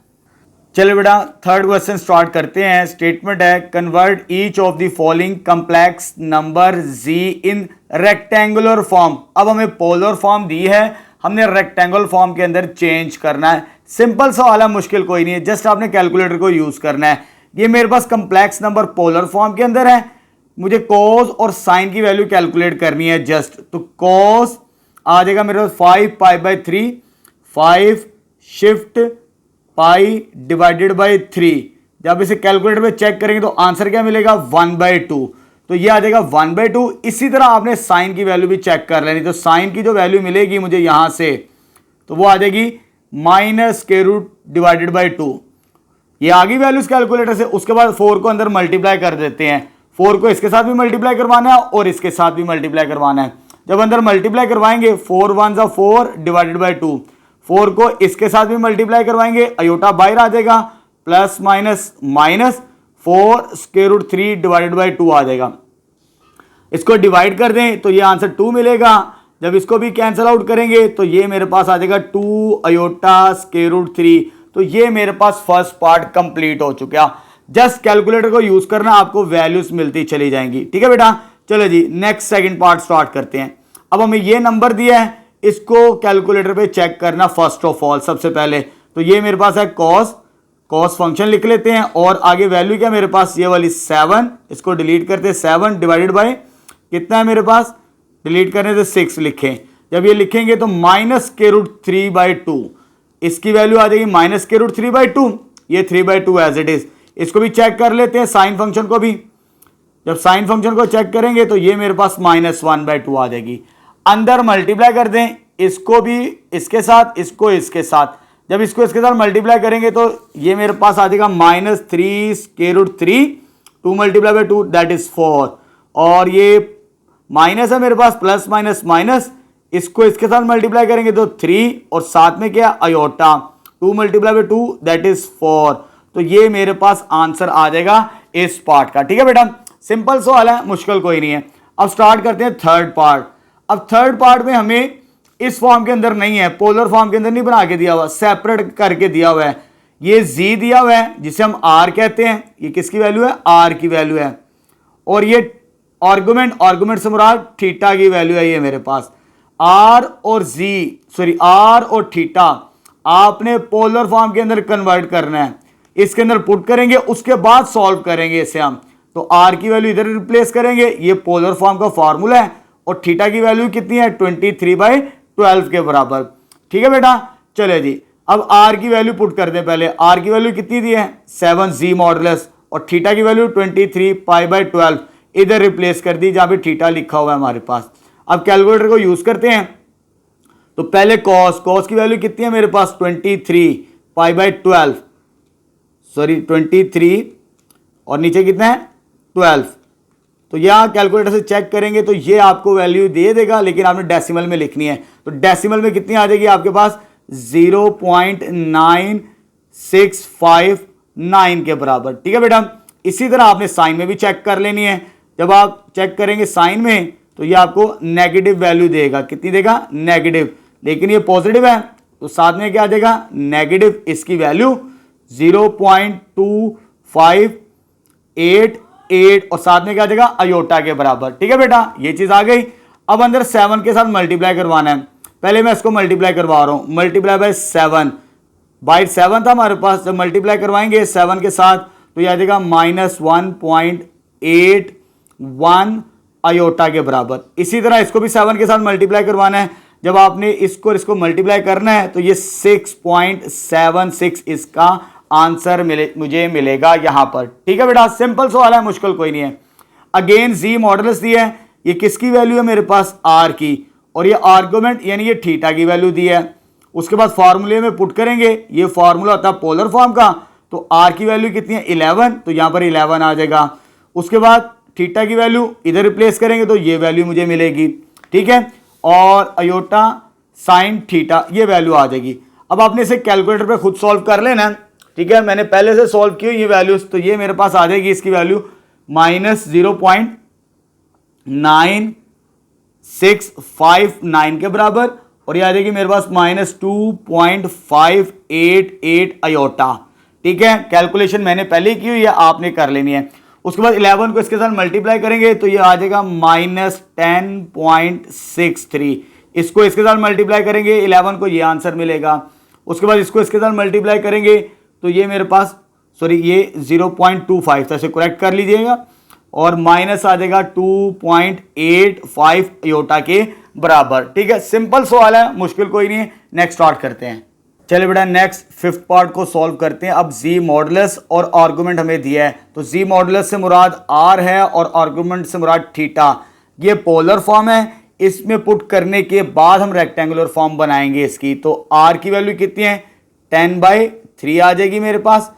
चलिए बेटा थर्ड क्वेश्चन स्टार्ट करते हैं। स्टेटमेंट है convert each of the following complex number z in rectangular form. अब हमें पोलर फॉर्म दी है, हमने रेक्टेंगुलर फॉर्म के अंदर चेंज करना है। सिंपल सवाल है, मुश्किल कोई नहीं है, जस्ट आपने कैलकुलेटर को यूज करना है। ये मेरे पास कंप्लेक्स नंबर पोलर फॉर्म के अंदर है, मुझे कॉस और साइन की वैल्यू कैलकुलेट करनी है जस्ट। तो कॉस आ जाएगा मेरे पास 5π/3, 5 शिफ्ट पाई डिवाइडेड बाई 3। जब इसे कैलकुलेटर पे चेक करेंगे तो आंसर क्या मिलेगा 1/2। तो ये आ जाएगा 1/2। इसी तरह आपने साइन की वैल्यू भी चेक कर लेनी। तो साइन की जो वैल्यू मिलेगी मुझे यहां से, तो वो आ जाएगी -√/2। ये आ गई वैल्यूज कैलकुलेटर से। उसके बाद 4 को अंदर मल्टीप्लाई कर देते हैं। 4 को इसके साथ भी मल्टीप्लाई करवाना है और इसके साथ भी मल्टीप्लाई करवाना है। जब अंदर मल्टीप्लाई करवाएंगे 4 1 4 डिवाइडेड बाई 2, 4 को इसके साथ भी मल्टीप्लाई करवाएंगे, अयोटा बाहर आ जाएगा, plus minus minus 4√3 divided by 2 आ जाएगा। इसको डिवाइड कर दें तो ये आंसर 2 मिलेगा। जब इसको भी कैंसिल आउट करेंगे तो ये मेरे पास आ जाएगा 2 अयोटा √3। तो ये मेरे पास फर्स्ट पार्ट कंप्लीट हो चुका। जस्ट कैलकुलेटर को यूज करना, आपको वैल्यूज मिलती चली जाएंगी। ठीक है बेटा, चलो जी नेक्स्ट सेकंड पार्ट स्टार्ट करते हैं। अब हमें ये नंबर दिया है, इसको कैलकुलेटर पे चेक करना फर्स्ट ऑफ ऑल। सबसे पहले तो ये मेरे पास है कॉस फंक्शन लिख लेते हैं और आगे वैल्यू क्या मेरे पास ये वाली 7, इसको डिलीट करते हैं। 7 डिवाइडेड बाय कितना है मेरे पास, डिलीट करने से 6 लिखें। जब ये लिखेंगे तो -√3/2, इसकी वैल्यू आ जाएगी -√3/2। ये 3/2 एज इट इज। इसको भी चेक कर लेते हैं साइन फंक्शन को भी। जब साइन फंक्शन को चेक करेंगे तो ये मेरे पास -1/2 आ जाएगी। अंदर मल्टीप्लाई कर दें, इसको भी इसके साथ, इसको इसके साथ। जब इसको इसके साथ मल्टीप्लाई करेंगे तो ये मेरे पास आ जाएगा -3√3, 2 × 2 दैट इज 4। और ये माइनस है मेरे पास, प्लस माइनस माइनस, इसको इसके साथ मल्टीप्लाई करेंगे तो 3 और साथ में क्या अयोटा, 2 × 2 दैट इज 4। तो ये मेरे पास आंसर आ जाएगा इस पार्ट का। ठीक है बेटा, सिंपल सवाल है, मुश्किल कोई नहीं है। अब स्टार्ट करते हैं थर्ड पार्ट। अब थर्ड पार्ट में हमें इस फॉर्म के अंदर नहीं है, पोलर फॉर्म के अंदर नहीं बना के दिया हुआ, सेपरेट करके दिया हुआ है। ये जी दिया हुआ है जिसे हम आर कहते हैं, ये किसकी वैल्यू है, आर की वैल्यू है। और ये आर्गुमेंट से मुराद थीटा की वैल्यू है। ये मेरे पास आर और थीटा आपने पोलर फॉर्म के अंदर कन्वर्ट करना है। इसके अंदर पुट करेंगे, उसके बाद सॉल्व करेंगे इसे हम। तो आर की वैल्यू इधर रिप्लेस करेंगे, ये पोलर फॉर्म का फॉर्मूला है। और थीटा की वैल्यू कितनी है, 23/12 के बराबर। ठीक है बेटा, चले जी अब आर की वैल्यू पुट कर दें। पहले आर की वैल्यू कितनी दी है 7g मॉडुलस, और थीटा की वैल्यू 23π/12 इधर रिप्लेस कर दी जहां पे थीटा लिखा हुआ है हमारे पास। अब कैलकुलेटर को यूज करते हैं। तो पहले कॉस की वैल्यू कितनी है मेरे पास 23π/12, सॉरी 23 और नीचे कितना है 12। तो यहां कैलकुलेटर से चेक करेंगे तो ये आपको वैल्यू दे देगा, लेकिन आपने डेसिमल में लिखनी है। तो डेसिमल में कितनी आ जाएगी आपके पास 0.9659 के बराबर। ठीक है बेटा, इसी तरह आपने साइन में भी चेक कर लेनी है। जब आप चेक करेंगे साइन में तो ये आपको नेगेटिव वैल्यू देगा। कितनी देगा, नेगेटिव। लेकिन ये पॉजिटिव है तो साथ में क्या आ जाएगा नेगेटिव, इसकी वैल्यू 0.2588 और साथ में क्या आ जाएगा अयोटा के बराबर। ठीक है बेटा, ये चीज आ गई। अब अंदर 7 के साथ मल्टीप्लाई करवाना है। पहले मैं इसको मल्टीप्लाई करवा रहा हूं, मल्टीप्लाई बाय 7 था हमारे पास। जब मल्टीप्लाई करवाएंगे 7 के साथ तो यह आ जाएगा -1.81 अयोटा के बराबर। इसी तरह इसको भी 7 के साथ मल्टीप्लाई करवाना है। जब आपने इसको मल्टीप्लाई करना है तो ये 6.76 इसका आंसर मुझे मिलेगा यहां पर। ठीक है बेटा, सिंपल सवाल है, मुश्किल कोई नहीं है। अगेन जी मॉडुलस दी है, ये किसकी वैल्यू है मेरे पास आर की, और ये आर्गुमेंट यानी ये थीटा की वैल्यू दी है। उसके बाद फॉर्मूले में पुट करेंगे, ये फॉर्मूला होता है पोलर फॉर्म का। तो आर की वैल्यू कितनी है 11, तो यहां पर 11 आ जाएगा। उसके बाद थीटा की वैल्यू इधर रिप्लेस करेंगे तो ये वैल्यू मुझे मिलेगी। ठीक है, और अयोटा साइन थीटा ये वैल्यू आ जाएगी। अब आपने इसे कैलकुलेटर पे खुद सॉल्व कर लेना। ठीक ठीक है, मैंने पहले से सॉल्व की ये वैल्यूज, तो ये मेरे पास आ जाएगी इसकी वैल्यू -0.9659 के बराबर, और ये आ जाएगी मेरे पास -2.588 आयोटा। ठीक है, कैलकुलेशन मैंने पहले की हुई है, आपने कर लेनी है। उसके बाद 11 को इसके साथ मल्टीप्लाई करेंगे तो ये आ जाएगा -10.63, इसको इसके साथ मल्टीप्लाई करेंगे 11 को, ये आंसर मिलेगा। उसके बाद इसको इसके साथ मल्टीप्लाई करेंगे तो ये मेरे पास ये 0.25 था, इसे करेक्ट कर लीजिएगा, और माइनस आ जाएगा 2.85 आयोटा के बराबर। ठीक है, सिंपल सवाल है, मुश्किल कोई नहीं है। नेक्स्ट स्टार्ट करते हैं। चलिए बेटा नेक्स्ट फिफ्थ पार्ट को सॉल्व करते हैं। अब जी मॉडुलस और आर्गुमेंट हमें दिया है, तो जी मॉडुलस से मुराद आर है और आर्गुमेंट से मुराद थीटा। ये पोलर फॉर्म है, इसमें पुट करने के बाद हम रेक्टेंगुलर फॉर्म बनाएंगे इसकी। तो आर की वैल्यू कितनी है, 10/3 आ जाएगी मेरे पास,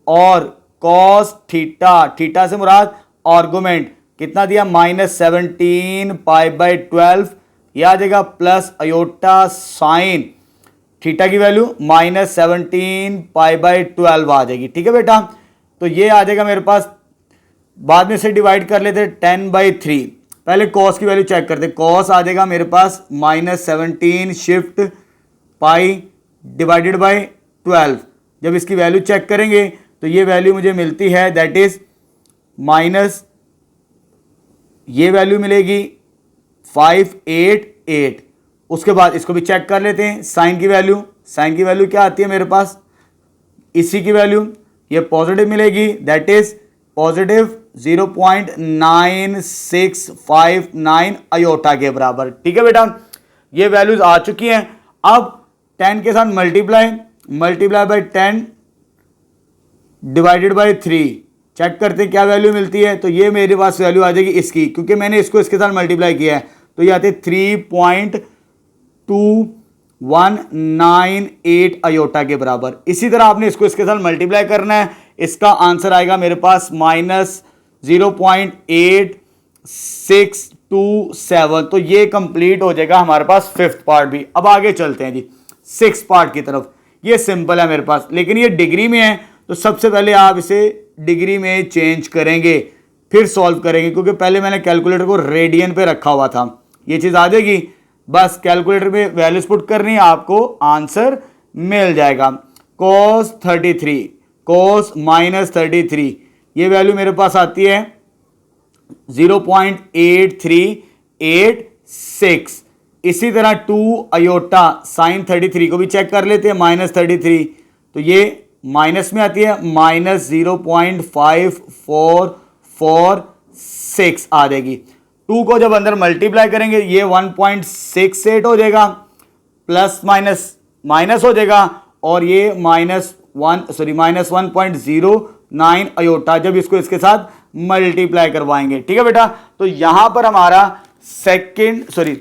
और कॉस थीटा, थीटा से मुराद आर्गुमेंट कितना दिया, -17π/12, यह आ जाएगा प्लस अयोटा साइन थीटा की वैल्यू -17π/12 आ जाएगी। ठीक है बेटा, तो ये आ जाएगा मेरे पास, बाद में से डिवाइड कर लेते 10/3। पहले कॉस की वैल्यू चेक करते, कॉस आ जाएगा मेरे पास -17 शिफ्ट पाई डिवाइडेड बाय 12। जब इसकी वैल्यू चेक करेंगे तो ये वैल्यू मुझे मिलती है, दैट इज माइनस, ये वैल्यू मिलेगी 588। उसके बाद इसको भी चेक कर लेते हैं, साइन की वैल्यू, साइन की वैल्यू क्या आती है मेरे पास, इसी की वैल्यू ये पॉजिटिव मिलेगी, दैट इज पॉजिटिव 0.9659 आयोटा के बराबर। ठीक है बेटा, ये वैल्यूज आ चुकी हैं। अब 10 के साथ multiply by 10 divided by 3, check करते हैं क्या वैल्यू मिलती है। तो ये मेरे पास वैल्यू आ जाएगी इसकी, क्योंकि मैंने इसको इसके साथ मल्टीप्लाई किया है, तो ये आते 3.2198 आयोटा के बराबर। इसी तरह आपने इसको इसके साथ मल्टीप्लाई करना है, इसका आंसर आएगा मेरे पास -0.8627। तो ये कंप्लीट हो जाएगा हमारे पास फिफ्थ पार्ट भी। अब आगे चलते हैं जी सिक्स पार्ट की तरफ। ये सिंपल है मेरे पास, लेकिन ये डिग्री में है, तो सबसे पहले आप इसे डिग्री में चेंज करेंगे, फिर सॉल्व करेंगे, क्योंकि पहले मैंने कैलकुलेटर को रेडियन पे रखा हुआ था। ये चीज आ जाएगी, बस कैलकुलेटर में वैल्यूज पुट करनी है, आपको आंसर मिल जाएगा। cos 33 cos -33, ये वैल्यू मेरे पास आती है 0.8386। इसी तरह 2 अयोटा साइन 33 को भी चेक कर लेते हैं, -33, तो ये माइनस में आती है, -0.5446 आ जाएगी। 2 को जब अंदर मल्टीप्लाई करेंगे ये 1.68 हो जाएगा, प्लस माइनस हो जाएगा, और ये -1.09 अयोटा जब इसको इसके साथ मल्टीप्लाई करवाएंगे। ठीक है बेटा, तो यहां पर हमारा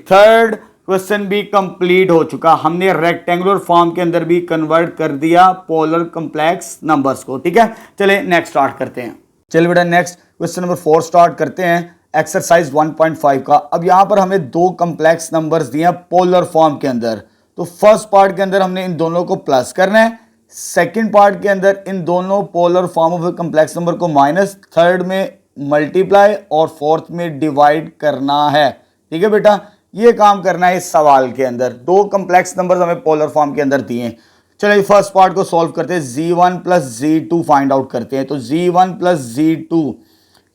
थर्ड क्वेश्चन भी कंप्लीट हो चुका। हमने रेक्टेंगुलर फॉर्म के अंदर भी कन्वर्ट कर दिया पोलर कॉम्प्लेक्स नंबर्स को। ठीक है, चलिए नेक्स्ट स्टार्ट करते हैं। चलिए बेटा नेक्स्ट क्वेश्चन नंबर 4 स्टार्ट करते हैं, एक्सरसाइज 1.5 का। अब यहां पर हमें दो कॉम्प्लेक्स नंबर्स दिए हैं पोलर फॉर्म के अंदर। तो फर्स्ट पार्ट के अंदर हमने इन दोनों को प्लस करना है, सेकेंड पार्ट के अंदर इन दोनों polar form of complex number को माइनस, थर्ड में मल्टीप्लाई और फोर्थ में डिवाइड करना है। ठीक है बेटा, ये काम करना है इस सवाल के अंदर। दो कॉम्प्लेक्स नंबर्स हमें पोलर फॉर्म के अंदर दिए हैं। चलिए फर्स्ट पार्ट को सॉल्व करते हैं, z1 plus z2 find out करते हैं। तो z1 प्लस z2,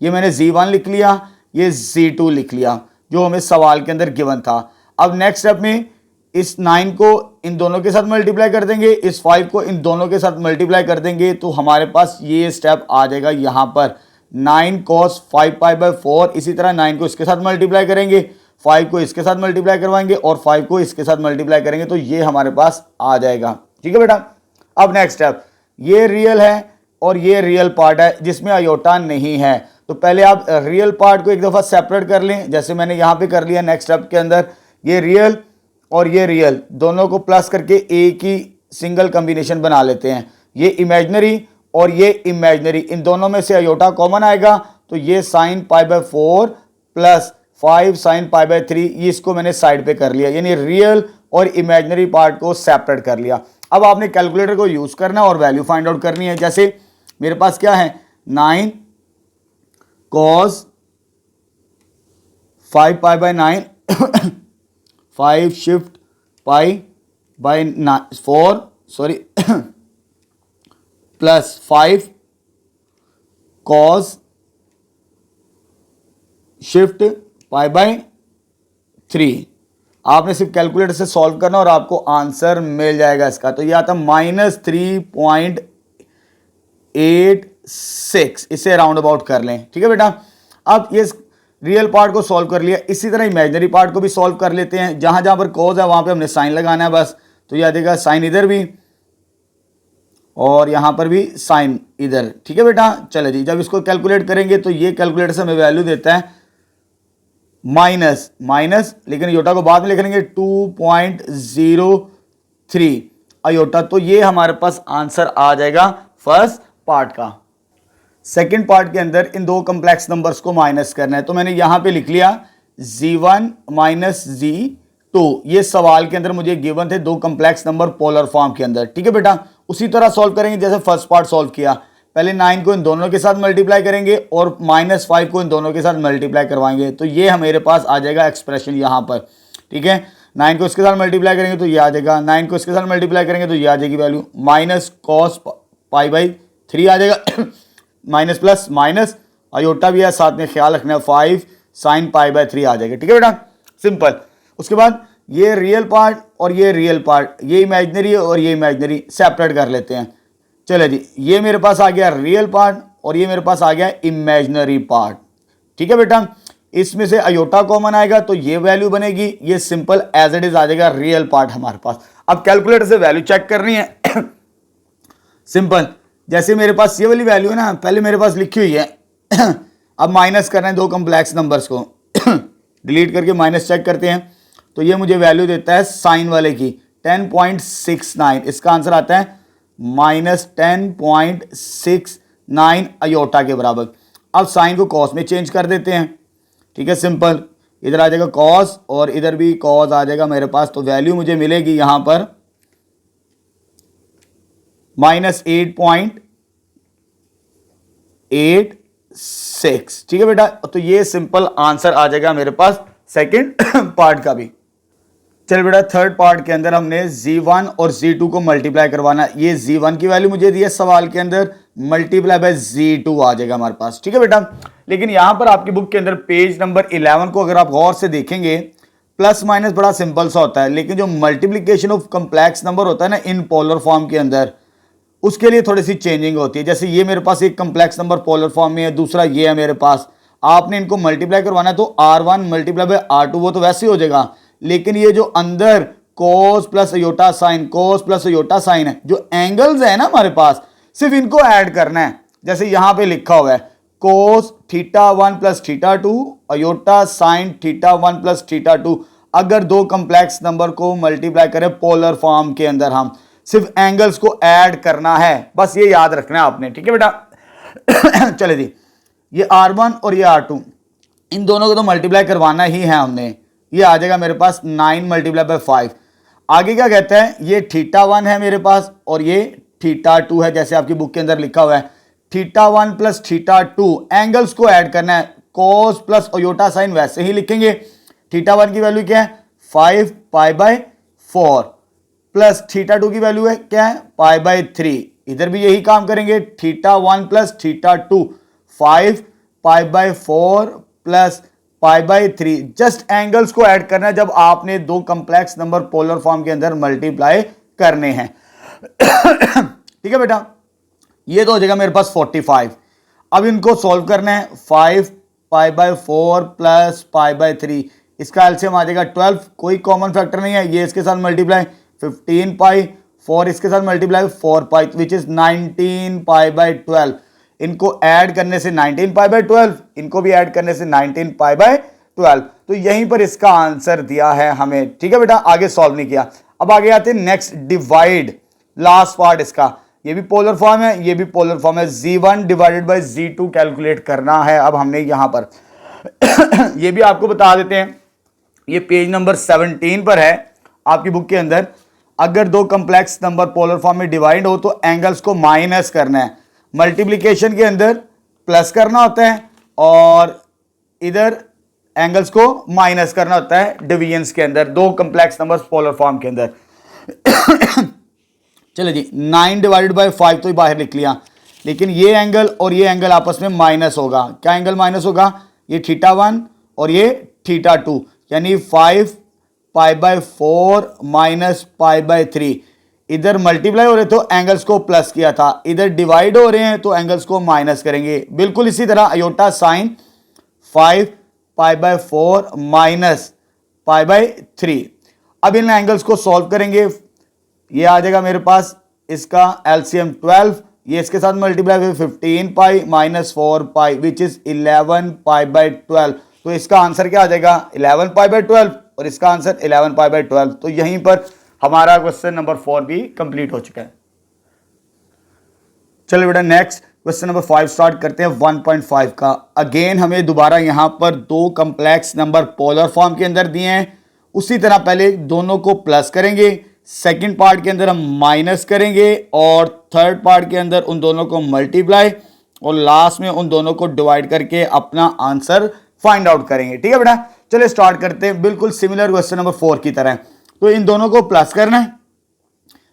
ये मैंने z1 लिख लिया, ये z2 लिख लिया, जो हमें सवाल के अंदर गिवन था। अब नेक्स्ट स्टेप में इस 9 को इन दोनों के साथ मल्टीप्लाई कर देंगे, इस 5 को इन दोनों के साथ मल्टीप्लाई कर देंगे, तो हमारे पास ये स्टेप आ जाएगा यहाँ पर 9 cos 5π/4। इसी तरह 9 को इसके साथ मल्टीप्लाई करेंगे, 5 को इसके साथ मल्टीप्लाई करवाएंगे और 5 को इसके साथ मल्टीप्लाई करेंगे, तो ये हमारे पास आ जाएगा। ठीक है बेटा, अब नेक्स्ट स्टेप, ये रियल है और ये रियल पार्ट है जिसमें आयोटा नहीं है। तो पहले आप रियल पार्ट को एक दफ़ा सेपरेट कर लें, जैसे मैंने यहाँ पे कर लिया। नेक्स्ट स्टेप के अंदर ये रियल और ये रियल दोनों को प्लस करके एक ही सिंगल कॉम्बिनेशन बना लेते हैं। ये इमेजिनरी और ये इमेजिनरी, इन दोनों में से आयोटा कॉमन आएगा, तो ये साइन π/4 प्लस 5 साइन π/3, ये इसको मैंने साइड पे कर लिया, यानी रियल और इमेजिनरी पार्ट को सेपरेट कर लिया। अब आपने कैलकुलेटर को यूज करना है और वैल्यू फाइंड आउट करनी है। जैसे मेरे पास क्या है 9 cos 5 pi bye 9 5 shift pi by 4 sorry plus 5 cos shift pi by 3। आपने सिर्फ कैलकुलेटर से सॉल्व करना और आपको आंसर मिल जाएगा इसका। तो ये आता -3.86, इसे राउंड अबाउट कर लें। ठीक है बेटा, अब ये रियल पार्ट को सॉल्व कर लिया, इसी तरह इमेजिनरी पार्ट को भी सॉल्व कर लेते हैं। जहां जहां पर कॉज है वहां पे हमने साइन लगाना है बस। तो ये आ जाएगा साइन इधर भी और यहां पर भी साइन इधर। ठीक है बेटा, चले जी, जब इसको कैलकुलेट करेंगे तो ये कैलकुलेटर से हमें वैल्यू देता है माइनस माइनस, लेकिन अयोटा को बाद में लिख लेंगे 2.03 अयोटा। तो ये हमारे पास आंसर आ जाएगा फर्स्ट पार्ट का। सेकंड पार्ट के अंदर इन दो कॉम्प्लेक्स नंबर्स को माइनस करना है। तो मैंने यहां पे लिख लिया z1 माइनस z2। ये सवाल के अंदर मुझे गिवन थे दो कॉम्प्लेक्स नंबर पोलर फॉर्म के अंदर। ठीक है बेटा, उसी तरह सॉल्व करेंगे जैसे फर्स्ट पार्ट सॉल्व किया। पहले 9 को इन दोनों के साथ मल्टीप्लाई करेंगे और -5 को इन दोनों के साथ मल्टीप्लाई करवाएंगे। तो ये हमारे पास आ जाएगा एक्सप्रेशन यहाँ पर। ठीक है, 9 को इसके साथ मल्टीप्लाई करेंगे तो ये आ जाएगा, 9 को इसके साथ मल्टीप्लाई करेंगे तो ये आ जाएगी वैल्यू -cos पाई बाई 3 आ जाएगा। माइनस प्लस माइनस अयोटा भी है साथ में, ख्याल रखना है 5 sin पाई बाई 3 आ जाएगा। ठीक है बेटा, सिंपल। उसके बाद ये रियल पार्ट और ये रियल पार्ट, ये इमेजिनरी और ये इमेजिनरी सेपरेट कर लेते हैं। चले जी, ये मेरे पास आ गया रियल पार्ट और ये मेरे पास आ गया इमेजिनरी पार्ट। ठीक है बेटा, इसमें से अयोटा कॉमन आएगा तो ये वैल्यू बनेगी, ये सिंपल एज इट इज आ जाएगा रियल पार्ट हमारे पास। अब कैलकुलेटर से वैल्यू चेक करनी है सिंपल, जैसे मेरे पास ये वाली वैल्यू है ना, पहले मेरे पास लिखी हुई है अब माइनस करना है दो कॉम्प्लेक्स नंबर्स को डिलीट करके माइनस चेक करते हैं। तो ये मुझे वैल्यू देता है साइन वाले की 10.69। इसका आंसर आता है -10.69 अयोटा के बराबर। अब साइन को कॉस में चेंज कर देते हैं। ठीक है, सिंपल, इधर आ जाएगा कॉस और इधर भी कॉस आ जाएगा मेरे पास। तो वैल्यू मुझे मिलेगी यहां पर -8.86। ठीक है बेटा, तो ये सिंपल आंसर आ जाएगा मेरे पास सेकंड पार्ट का भी। चल बेटा, थर्ड पार्ट के अंदर हमने z1 और z2 को मल्टीप्लाई करवाना। ये z1 की वैल्यू मुझे दी है सवाल के अंदर, मल्टीप्लाई बाय z2 आ जाएगा हमारे पास। ठीक है बेटा, लेकिन यहां पर आपकी बुक के अंदर पेज नंबर 11 को अगर आप गौर से देखेंगे, प्लस माइनस बड़ा सिंपल सा होता है, लेकिन जो मल्टीप्लीकेशन ऑफ कॉम्प्लेक्स नंबर होता है ना इन पोलर फॉर्म के अंदर, उसके लिए थोड़ी सी चेंजिंग होती है। जैसे ये मेरे पास एक कॉम्प्लेक्स नंबर पोलर फॉर्म में है, दूसरा ये है मेरे पास, आपने इनको मल्टीप्लाई करवाना है तो r1 मल्टीप्लाई बाय r2 वो तो वैसे ही हो जाएगा, लेकिन ये जो अंदर cos plus iota sign, cos plus iota sign है, जो एंगल्स है ना हमारे पास, सिर्फ इनको ऐड करना है। जैसे यहां पे लिखा हुआ है cos θ1 plus θ2 iota sine θ1 plus θ2। अगर दो कॉम्प्लेक्स नंबर को मल्टीप्लाई करें पोलर फॉर्म के अंदर, हम सिर्फ एंगल्स को ऐड करना है, बस ये याद रखना है आपने। ठीक है बेटा चले जी, ये r1 और ये r2 इन दोनों को तो मल्टीप्लाई करवाना ही है हमने। ये आ जाएगा मेरे पास 9 मल्टीप्लाई बाय 5। आगे क्या कहता है, ये θ1 है मेरे पास और ये θ2 है, जैसे आपकी बुक के अंदर लिखा हुआ है θ1 प्लस θ2। एंगल्स को ऐड करना है, cos प्लस अयोटा साइन वैसे ही लिखेंगे। θ1 की वैल्यू क्या है 5 पाई बाय 4 प्लस θ2 की वैल्यू है क्या है पाई बाय 3। इधर भी यही काम करेंगे, θ1 plus θ2 5 pi by 4 plus pi by 3। Just angles को ऐड करना है जब आपने दो कॉम्प्लेक्स नंबर पोलर फॉर्म के अंदर मल्टीप्लाई करने हैं ठीक है बेटा, ये तो हो जाएगा मेरे पास 45। अब इनको सॉल्व करना है, 5 pi by 4 plus pi by 3, इसका एलसीएम आ जाएगा 12। कोई कॉमन फैक्टर नहीं है, ये इसके साथ मल्टीप्लाई 15 पाई, 4 इसके साथ multiply 4 pi, which is 19 pi by 12। इनको ऐड करने से 19 पाई बाय 12, इनको भी ऐड करने से 19 पाई बाय 12। तो यहीं पर इसका आंसर दिया है हमें। ठीक है बेटा, आगे सॉल्व नहीं किया। अब आगे आते हैं नेक्स्ट, डिवाइड, लास्ट पार्ट इसका। ये भी पोलर फॉर्म है, ये भी पोलर फॉर्म है। z1 divided by z2 calculate करना है अब हमने यहां पर ये भी आपको बता देते हैं, ये पेज नंबर 17 पर है आपकी बुक के अंदर। अगर दो कम्प्लेक्स नंबर पोलर फॉर्म में डिवाइड हो तो एंगल्स को माइनस करना है, मल्टीप्लिकेशन के अंदर प्लस करना होता है और इधर एंगल्स को माइनस करना होता है डिवीजन्स के अंदर, दो कम्प्लेक्स नंबर पोलर फॉर्म के अंदर। चलो जी, 9 डिवाइडेड बाय 5 तो बाहर लिख लिया, लेकिन ये एंगल और ये एंगल आपस में माइनस होगा। क्या एंगल माइनस होगा? ये θ1 और ये θ2, यानी 5 π/4 माइनस π/3। इधर मल्टीप्लाई हो रहे तो एंगल्स को प्लस किया था, इधर डिवाइड हो रहे हैं तो एंगल्स को माइनस करेंगे। बिल्कुल इसी तरह अयोटा साइन 5 π/4 माइनस π/3। अब इन एंगल्स को सॉल्व करेंगे, ये आ जाएगा मेरे पास इसका एलसीएम 12, ये इसके साथ multiply 15 pi minus 4 pi which is 11 π/12। तो इसका आंसर क्या आ जाएगा? 11 π/12 और इसका आंसर 11 π/12। तो यहीं पर हमारा क्वेश्चन नंबर 4 भी कंप्लीट हो चुका है। चलो बेटा नेक्स्ट क्वेश्चन नंबर 5 स्टार्ट करते हैं 1.5 का। अगेन हमें दोबारा यहां पर दो कम्प्लेक्स नंबर पोलर फॉर्म के अंदर दिए हैं, उसी तरह पहले दोनों को प्लस करेंगे, सेकंड पार्ट के अंदर हम माइनस करेंगे और थर्ड पार्ट के अंदर उन दोनों को मल्टीप्लाई और लास्ट में उन दोनों को डिवाइड करके अपना आंसर फाइंड आउट करेंगे। ठीक है बेटा, चलिए स्टार्ट करते हैं बिल्कुल सिमिलर क्वेश्चन नंबर 4 की तरह। तो इन दोनों को प्लस करना है,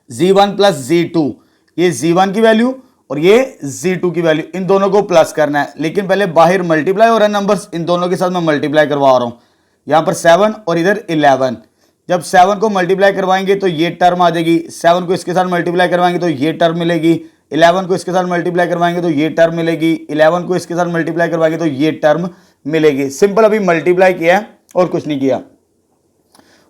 z1 प्लस z2, ये z1 की वैल्यू और ये z2 की वैल्यू, इन दोनों को प्लस करना है। लेकिन पहले बाहर मल्टीप्लाई हो रहा है नंबर्स, इन दोनों के साथ मैं मल्टीप्लाई करवा रहा हूं, यहां पर 7 और इधर 11। जब 7 को मल्टीप्लाई करवाएंगे तो ये टर्म आ जाएगी, 7 को इसके साथ मल्टीप्लाई करवाएंगे तो ये टर्म मिलेगी, 11 को इसके साथ मल्टीप्लाई करवाएंगे तो ये टर्म मिलेगी, 11 को इसके साथ मल्टीप्लाई करवाएंगे तो ये टर्म मिलेगी। सिंपल अभी मल्टीप्लाई किया है और कुछ नहीं किया।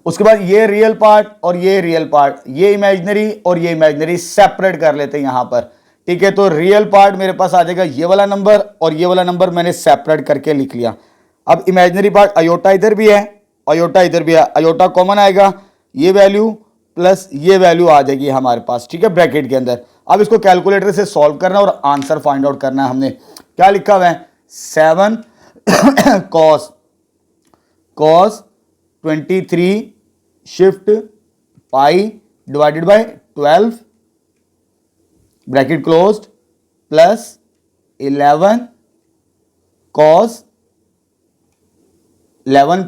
उसके बाद ये रियल पार्ट और ये रियल पार्ट, ये इमेजिनरी और ये इमेजिनरी सेपरेट कर लेते हैं यहां पर। ठीक है, तो रियल पार्ट मेरे पास आ जाएगा ये वाला नंबर और ये वाला नंबर मैंने सेपरेट करके लिख लिया। अब इमेजिनरी पार्ट अयोटा इधर भी है, अयोटा इधर भी है, अयोटा कॉमन आएगा, ये वैल्यू प्लस ये वैल्यू आ जाएगी हमारे पास। ठीक है, ब्रैकेट के अंदर। अब इसको कैलकुलेटर से सॉल्व करना है और आंसर फाइंड आउट करना है। हमने क्या लिखा हुआ है? 7 cos 23 shift pi divided by 12 bracket closed plus 11 cos 11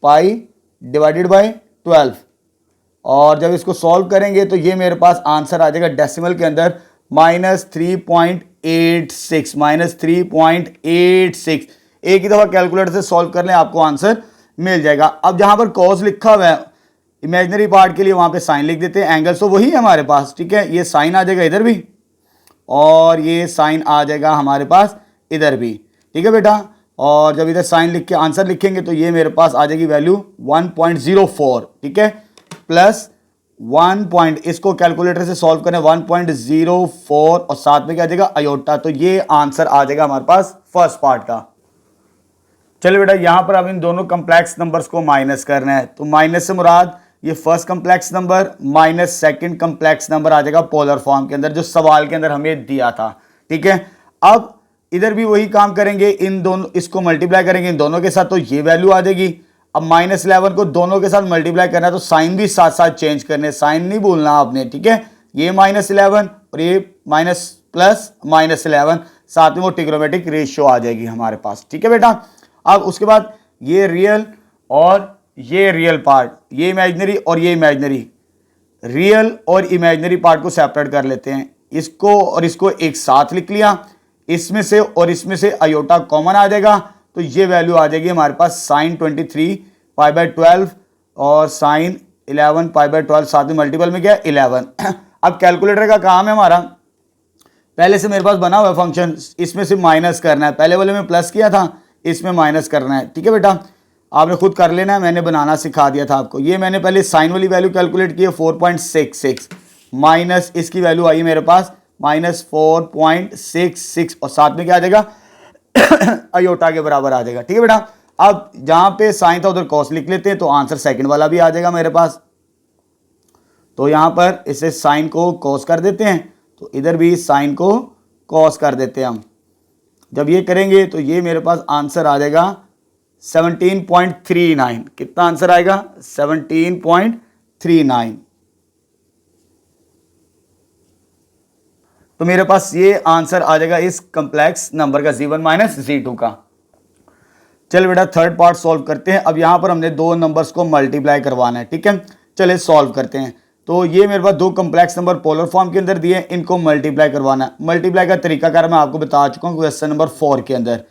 pi divided by 12। और जब इसको सॉल्व करेंगे तो ये मेरे पास आंसर आ जाएगा डेसिमल के अंदर -3.86, -3.86। एक ही दफा कैलकुलेटर से सॉल्व कर लें, आपको आंसर मिल जाएगा। अब जहां पर कॉस लिखा हुआ है इमेजिनरी पार्ट के लिए, वहां पे साइन लिख देते हैं। एंगल्स तो वही है हमारे पास। ठीक है, ये साइन आ जाएगा इधर भी और ये साइन आ जाएगा हमारे पास इधर भी। ठीक है बेटा, और जब इधर साइन लिख के आंसर लिखेंगे तो ये मेरे पास आ जाएगी वैल्यू 1.04। ठीक है, प्लस 1 इसको कैलकुलेटर से सॉल्व करें 1.04 और साथ में क्या आ जाएगा? अयोटा। तो ये आंसर आ जाएगा हमारे पास फर्स्ट पार्ट का। चलिए बेटा, यहां पर अब इन दोनों कम्प्लेक्स नंबर्स को माइनस करना है। तो माइनस से मुराद ये first complex number minus second complex number आ जाएगा पोलर फॉर्म के अंदर, जो सवाल के अंदर हमें दिया था। ठीक है, अब इधर भी वही काम करेंगे, इन दोनों इसको मल्टीप्लाई करेंगे इन दोनों के साथ तो ये वैल्यू आ जाएगी। अब -11 को दोनों के साथ मल्टीप्लाई करना है तो साइन भी साथ साथ चेंज करने, साइन नहीं भूलना आपने। ठीक है, ये -11 और ये माइनस प्लस -11, साथ में वो ट्रिग्नोमेट्रिक रेशियो आ जाएगी हमारे पास। ठीक है बेटा, अब उसके बाद ये रियल और ये रियल पार्ट, ये इमेजिनरी और ये इमेजिनरी, रियल और इमेजिनरी पार्ट को सेपरेट कर लेते हैं। इसको और इसको एक साथ लिख लिया, इसमें से और इसमें से अयोटा कॉमन आ जाएगा तो ये वैल्यू आ जाएगी हमारे पास sin 23 π/12 और sin 11 π/12, साथ में मल्टीपल में क्या 11। अब कैलकुलेटर का काम है हमारा, पहले से मेरे पास बना हुआ फंक्शन, इसमें से माइनस करना है। पहले वाले में प्लस किया था, इसमें माइनस करना है। ठीक है बेटा, आपने खुद कर लेना है, मैंने बनाना सिखा दिया था आपको। ये मैंने पहले साइन वाली वैल्यू कैलकुलेट की है 4.66 माइनस इसकी वैल्यू आई मेरे पास -4.66 और साथ में क्या आ जाएगा? अयोटा के बराबर आ जाएगा। ठीक है बेटा, अब जहां पे साइन था उधर कॉस लिख लेते हैं तो आंसर सेकंड वाला भी आ जाएगा मेरे पास। तो यहां पर इसे साइन को कॉस कर देते हैं, तो इधर भी साइन को कॉस कर देते हैं हम। जब ये करेंगे तो ये मेरे पास आंसर आ जाएगा 17.39। कितना आंसर आएगा? 17.39। तो मेरे पास ये आंसर आ जाएगा इस कंप्लेक्स नंबर का Z1 माइनस Z2 का। चल बेटा थर्ड पार्ट सॉल्व करते हैं। अब यहां पर हमने दो नंबर्स को मल्टीप्लाई करवाना है, ठीक है। चलिए सॉल्व करते हैं। तो ये मेरे पास दो कंप्लेक्स नंबर पोलर फॉर्म के अंदर दिए, इनको मल्टीप्लाई करवाना है। मल्टीप्लाई का तरीकाकार मैं आपको बता चुका हूं क्वेश्चन नंबर 4 के अंदर।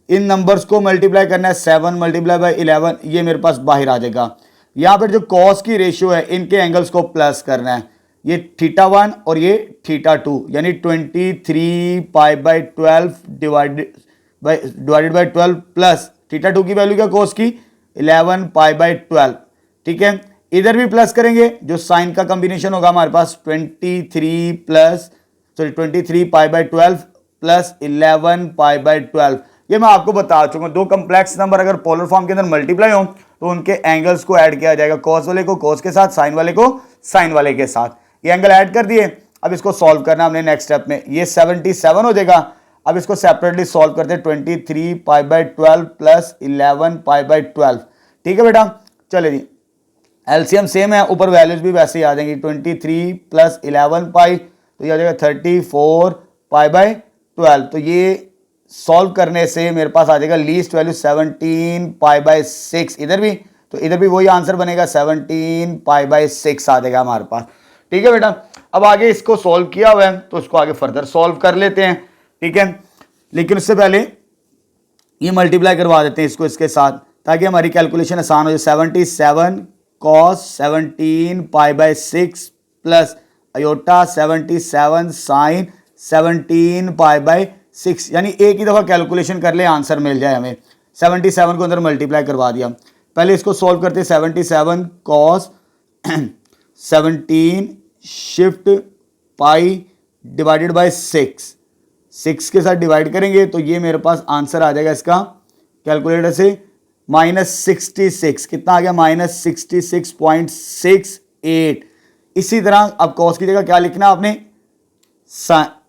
इन नंबर्स को मल्टीप्लाई करना है, 7 मल्टीप्लाई बाई 11, ये मेरे पास बाहर आ जाएगा। यहाँ पर जो कॉस की रेशियो है, इनके एंगल्स को प्लस करना है। ये θ1 और ये θ2, यानी 23 pi by 12 divided by 12 plus θ2 की वैल्यू क्या कॉस की 11 पाई बाई 12, ठीक है। इधर भी प्लस करेंगे, जो साइन का कॉम्बिनेशन होगा हमारे पास 23 pi by 12 plus 11 pi by 12। ये मैं आपको बता चुका हूं, दो कंप्लेक्स नंबर अगर पोलर फॉर्म के अंदर मल्टीप्लाई हो तो उनके एंगल्स को ऐड किया जाएगा, कॉस वाले को कॉस के साथ, साइन वाले को साइन वाले के साथ। ये एंगल ऐड कर दिए। अब इसको सॉल्व करना हमने नेक्स्ट स्टेप में। ये 77 हो जाएगा। अब इसको सेपरेटली सॉल्व करते हैं, 23 pi by 12 plus 11 pi by 12, ठीक है बेटा। चले जी, एलसीएम सेम है, ऊपर वैल्यूज भी वैसे ही आ जाएंगी। 23 प्लस 11 पाई, तो ये आ जाएगा 34 पाई बाई 12। तो ये सॉल्व करने से मेरे पास आ जाएगा लीस्ट वैल्यू 17 पाई बाई 6। इधर भी, तो इधर भी वही आंसर बनेगा, 17 पाई बाई 6 आ जाएगा हमारे पास, ठीक है बेटा। अब आगे इसको सॉल्व किया हुआ है तो इसको आगे फर्दर सॉल्व कर लेते हैं, ठीक है। लेकिन उससे पहले ये मल्टीप्लाई करवा देते हैं इसको इसके साथ, ताकि हमारी कैलकुलेशन आसान हो जाए। 77 cos 17 pi by 6 plus iota 77 sine 17 pi by 6, यानी एक ही दफा कैलकुलेशन कर ले, आंसर मिल जाए हमें। 77 को अंदर मल्टीप्लाई करवा दिया। पहले इसको सॉल्व करते हैं। 77 cos 17 shift pi divided by 6 के साथ डिवाइड करेंगे तो ये मेरे पास आंसर आ जाएगा इसका कैलकुलेटर से -66। कितना आ गया? -66.68। इसी तरह अब कॉस की जगह क्या लिखना आपने?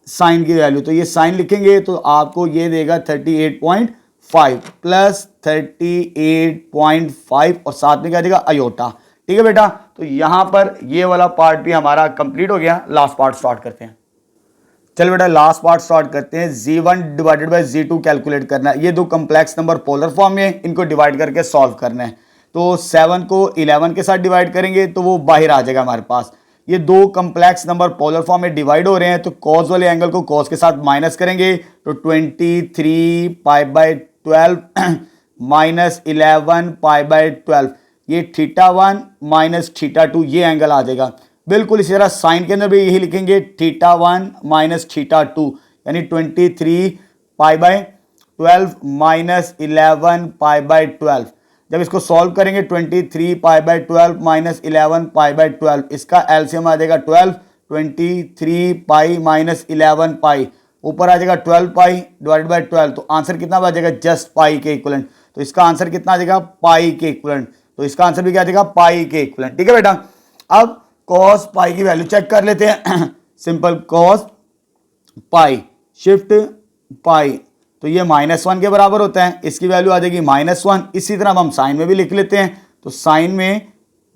साइन की वैल्यू, तो ये साइन लिखेंगे तो आपको ये देगा 38.5 प्लस 38.5 और साथ में क्या देगा? अयोटा, ठीक है बेटा। तो यहां पर ये वाला पार्ट भी हमारा कंप्लीट हो गया। लास्ट पार्ट स्टार्ट करते हैं। चल बेटा लास्ट पार्ट स्टार्ट करते हैं। Z1 divided by Z2 calculate करना है। ये दो कंप्लेक्स नंबर पोलर फॉर्म में, इनको डिवाइड करके सॉल्व करना है। तो 7 को 11 के साथ डिवाइड करेंगे तो वो बाहर आ जाएगा हमारे पास। ये दो कंप्लेक्स नंबर पोलर फॉर्म में डिवाइड हो रहे हैं, तो कॉस वाले एंगल को कॉस के साथ माइनस करेंगे तो 23 pi by 12 minus 11 pi by 12, ये θ1 माइनस θ2, ये एंगल आ जाएगा। बिल्कुल इसी तरह साइन के अंदर भी यही लिखेंगे, θ1 माइनस θ2, यानी 23 pi by 12 minus 11 pi by 12। जब इसको सॉल्व करेंगे 23 pi by 12 minus 11 pi by 12, इसका एलसीएम आ जाएगा 12। 23 पाई माइनस 11 पाई, ऊपर आ जाएगा 12 पाई डिवाइडेड बाई 12, तो आंसर कितना आ जाएगा? जस्ट पाई के इक्विवेलेंट। तो इसका आंसर कितना आ जाएगा? पाई के इक्विवेलेंट। तो इसका आंसर भी क्या आ जाएगा? पाई के इक्विवेलेंट, ठीक है बेटा। अब कॉस पाई की वैल्यू चेक कर लेते हैं। सिंपल कॉस पाई शिफ्ट पाई, तो ये -1 के बराबर होता है, इसकी वैल्यू आ जाएगी -1। इसी तरह हम साइन में भी लिख लेते हैं, तो साइन में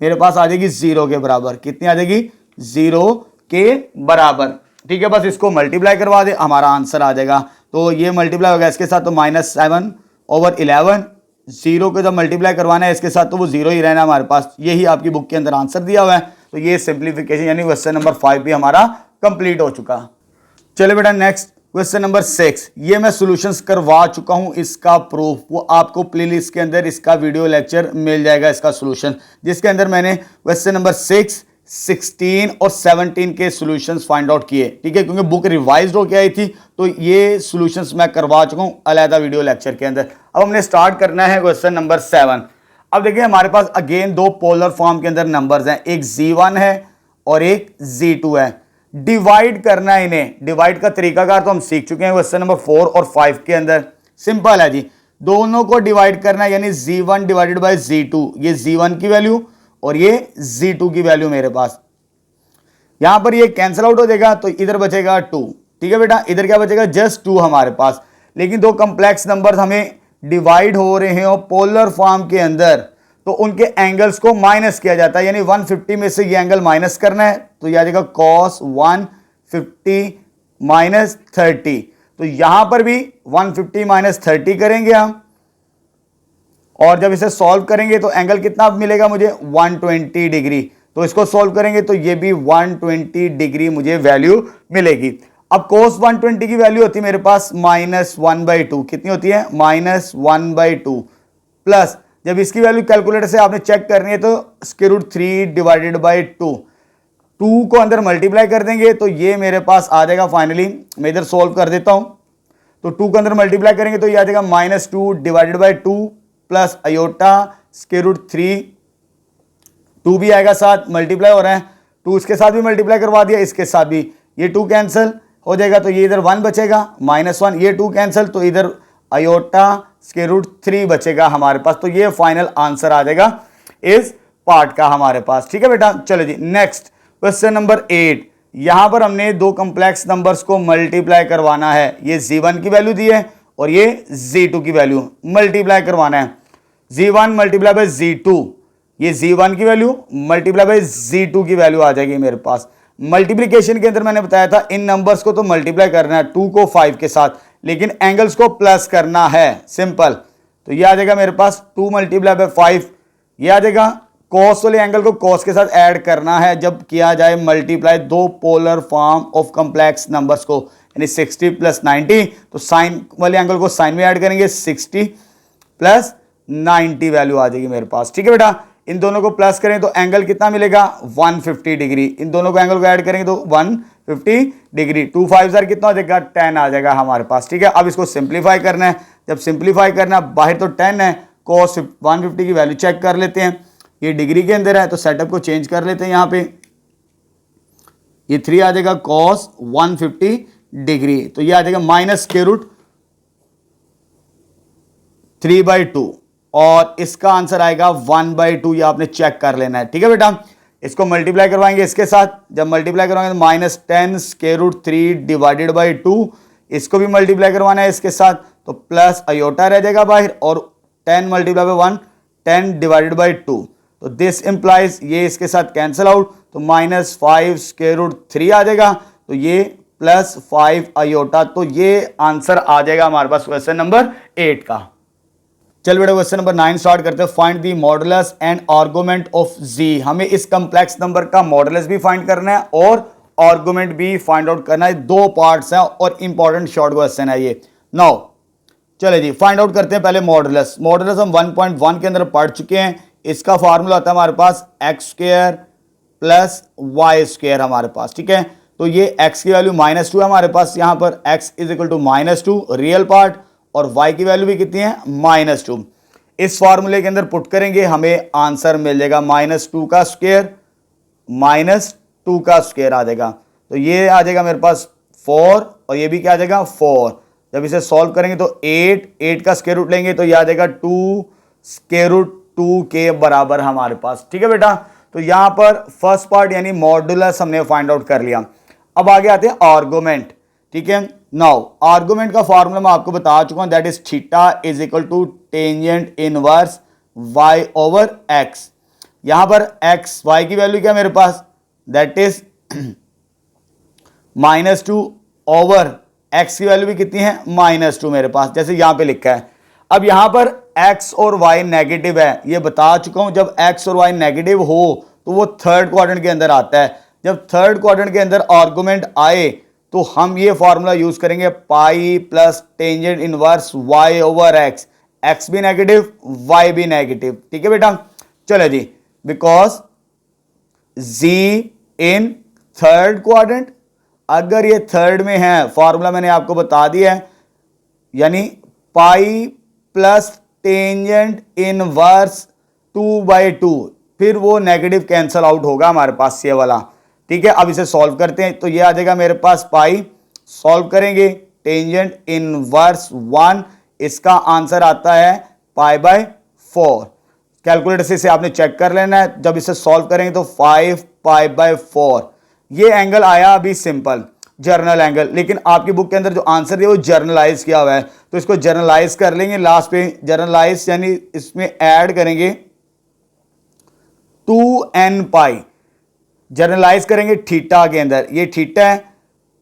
मेरे पास आ जाएगी 0 के बराबर। कितनी आ जाएगी? 0 के बराबर, ठीक है। बस इसको मल्टीप्लाई करवा दे, हमारा आंसर आ जाएगा। तो ये मल्टीप्लाई होगा इसके साथ, तो -7/11। 0 को जब मल्टीप्लाई करवाना है इसके साथ तो वो 0 ही रहना हमारे पास। यही आपकी बुक के अंदर आंसर दिया हुआ है। तो ये सिंप्लीफिकेशन यानी क्वेश्चन नंबर 5 भी हमारा कंप्लीट हो चुका। चलिए बेटा नेक्स्ट क्वेश्चन नंबर 6, ये मैं सॉल्यूशंस करवा चुका हूं। इसका प्रूफ वो आपको प्लेलिस्ट के अंदर इसका वीडियो लेक्चर मिल जाएगा, इसका सॉल्यूशन, जिसके अंदर मैंने क्वेश्चन नंबर 6, 16 और 17 के सॉल्यूशंस फाइंड आउट किए, ठीक है। क्योंकि बुक रिवाइज्ड होकर आई थी तो ये सॉल्यूशंस मैं करवा चुका हूं अलहदा वीडियो लेक्चर के अंदर। अब हमने स्टार्ट करना है क्वेश्चन नंबर 7। अब देखिए हमारे पास अगेन दो पोलर फॉर्म के अंदर नंबर्स हैं, एक Z1 है और एक Z2 है। डिवाइड करना है इन्हें। डिवाइड का तरीकाकार तो हम सीख चुके हैं क्वेश्चन नंबर 4 और 5 के अंदर। सिंपल है जी, दोनों को डिवाइड करना है, यानी Z1 डिवाइडेड बाई Z2। ये Z1 की वैल्यू और ये Z2 की वैल्यू मेरे पास। यहां पर ये कैंसिल आउट हो जाएगा तो इधर बचेगा 2, ठीक है बेटा। इधर क्या बचेगा? जस्ट 2 हमारे पास। लेकिन दो कंप्लेक्स नंबर्स हमें डिवाइड हो रहे हो पोलर फॉर्म के अंदर तो उनके एंगल्स को माइनस किया जाता है, यानी 150 में से ये एंगल माइनस करना है तो ये आ जाएगा cos 150 माइनस 30। तो यहां पर भी 150 माइनस 30 करेंगे हम, और जब इसे सॉल्व करेंगे तो एंगल कितना मिलेगा मुझे 120 डिग्री। तो इसको सॉल्व करेंगे तो ये भी 120 डिग्री मुझे वैल्यू मिलेगी। अब cos 120 की वैल्यू होती है मेरे पास -1/2। कितनी होती है? -1/2 प्लस, जब इसकी वैल्यू कैलकुलेटर से आपने चेक करनी है तो √3 डिवाइडेड बाई 2 को अंदर मल्टीप्लाई कर देंगे तो ये मेरे पास आ जाएगा फाइनली। मैं इधर सोल्व कर देता हूं तो 2 को अंदर मल्टीप्लाई करेंगे तो ये आ जाएगा -2 डिवाइडेड बाई 2 प्लस अयोटा √3, 2 भी आएगा साथ, मल्टीप्लाई हो रहा है, 2 इसके साथ भी मल्टीप्लाई करवा दिया, इसके साथ भी, ये 2 कैंसिल हो जाएगा तो ये इधर 1 बचेगा, -1, ये 2 कैंसिल तो इधर अयोटा √3 बचेगा हमारे पास। तो ये फाइनल आंसर आ जाएगा इस पार्ट का हमारे पास। ठीक है बेटा, चलो जी नेक्स्ट क्वेश्चन नंबर 8। यहां पर हमने दो कॉम्प्लेक्स नंबर्स को मल्टीप्लाई करवाना है। ये Z1 की वैल्यू दी है और ये Z2 की वैल्यू मल्टीप्लाई करवाना है। Z1 मल्टीप्लाई बाय Z2, ये Z1 की वैल्यू मल्टीप्लाई बाय Z2 की वैल्यू आ जाएगी मेरे पास। मल्टीप्लिकेशन के अंदर मैंने बताया था इन नंबर्स को तो मल्टीप्लाई करना है 2 को 5 के साथ, लेकिन एंगल्स को प्लस करना है, सिंपल। तो ये आ जाएगा मेरे पास 2 मल्टीप्लाई बाय 5, ये आ जाएगा। कॉस वाले एंगल को कॉस के साथ ऐड करना है जब किया जाए मल्टीप्लाई दो polar form of complex numbers को, यानी 60 प्लस 90। तो साइन वाले एंगल को साइन में ऐड करेंगे, 60 प्लस 90 वैल्यू आ जाएगी मेरे पास। ठीक है बेटा, इन दोनों को प्लस करें तो एंगल कितना मिलेगा 150 डिग्री। इन दोनों को एंगल को ऐड करेंगे तो 150 डिग्री। 2 5 कितना हो जाएगा 10 आ जाएगा हमारे पास। ठीक है, अब इसको सिंप्लीफाई करना है। जब सिंप्लीफाई करना है, बाहर तो 10 है, cos 150 की वैल्यू चेक कर लेते हैं। ये डिग्री के अंदर है तो सेटअप को चेंज कर लेते हैं। यहां पे ये 3 आ जाएगा cos 150 डिग्री, तो ये आ जाएगा -√3/2 और इसका आंसर आएगा 1/2। ये आपने चेक कर लेना है। ठीक है बेटा, इसको मल्टीप्लाई करवाएंगे इसके साथ। जब मल्टीप्लाई करवाएंगे तो -10√3 डिवाइडेड बाई 2, इसको भी मल्टीप्लाई करवाना है इसके साथ, तो प्लस अयोटा रह जाएगा बाहर, और 10 मल्टीप्लाई बाई 1 10 डिवाइडेड बाई 2, तो दिस इंप्लाइज ये इसके साथ कैंसिल आउट, तो -5√3 आ जाएगा, तो ये +5 अयोटा। तो ये आंसर आ जाएगा हमारे पास क्वेश्चन नंबर 8 का। चल बेटा क्वेश्चन नंबर 9 स्टार्ट करते हैं। Find the modulus and argument of Z. हमें इस कॉम्प्लेक्स नंबर का मॉडुलस भी फाइंड करना है और आर्गुमेंट भी फाइंड आउट करना है। दो पार्ट्स हैं और इंपॉर्टेंट शॉर्ट क्वेश्चन है ये। नाउ चले जी फाइंड आउट करते हैं पहले मॉडुलस। मॉडुलस हम 1.1 के अंदर पढ़ चुके हैं। इसका फार्मूला आता है हमारे पास x² प्लस y² हमारे पास। ठीक है, तो ये x की वैल्यू -2 है हमारे पास, यहां पर x is equal to -2 real part, और y की वैल्यू भी कितनी है -2। इस फार्मूले के अंदर पुट करेंगे हमें आंसर मिल जाएगा -2 का स्क्वायर -2 का स्क्वायर आ जाएगा। तो ये आ जाएगा मेरे पास 4 और ये भी क्या आ जाएगा 4। जब इसे सॉल्व करेंगे तो 8 का स्क्वायर रूट लेंगे तो ये आ जाएगा 2√2 के बराबर हमारे पास। ठीक है बेटा, तो यहां पर फर्स्ट पार्ट यानी मॉडुलस हमने फाइंड आउट कर लिया। अब आगे आते हैं आर्गुमेंट। ठीक है, नाउ आर्गुमेंट का फॉर्मूला मैं आपको बता चुका हूं, that is theta is equal to tangent inverse y over x। यहां पर x y की वैल्यू क्या है मेरे पास, दैट इज -2 ओवर x की वैल्यू भी कितनी है -2 मेरे पास, जैसे यहां पे लिखा है। अब यहां पर x और y नेगेटिव है, ये बता चुका हूं। जब x और y नेगेटिव हो तो वो थर्ड क्वाड्रेंट के अंदर आता है। जब थर्ड क्वाड्रेंट के अंदर आर्गुमेंट आए तो हम ये फॉर्मूला यूज करेंगे pi plus tangent inverse y over x। x भी नेगेटिव y भी नेगेटिव। ठीक है बेटा, चलो जी, because z in third quadrant, अगर ये थर्ड में है, फॉर्मूला मैंने आपको बता दिया है, यानी पाई प्लस टेंजेंट इनवर्स 2/2, फिर वो नेगेटिव कैंसल आउट होगा हमारे पास ये वाला। ठीक है, अब इसे सॉल्व करते हैं तो ये आ जाएगा मेरे पास पाई, सॉल्व करेंगे टेंजेंट इनवर्स 1, इसका आंसर आता है π/4। कैलकुलेटर से इसे आपने चेक कर लेना है। जब इसे सॉल्व करेंगे तो 5 π/4। ये एंगल आया अभी सिंपल, जर्नल एंगल, लेकिन आपकी बुक के अंदर जो आंसर है वो जर्नलाइज किया हुआ है, तो इसको जर्नलाइज कर लेंगे लास्ट पे। जर्नलाइज यानी इसमें ऐड करेंगे 2n पाई, जर्नलाइज करेंगे थीटा के अंदर, ये थीटा है,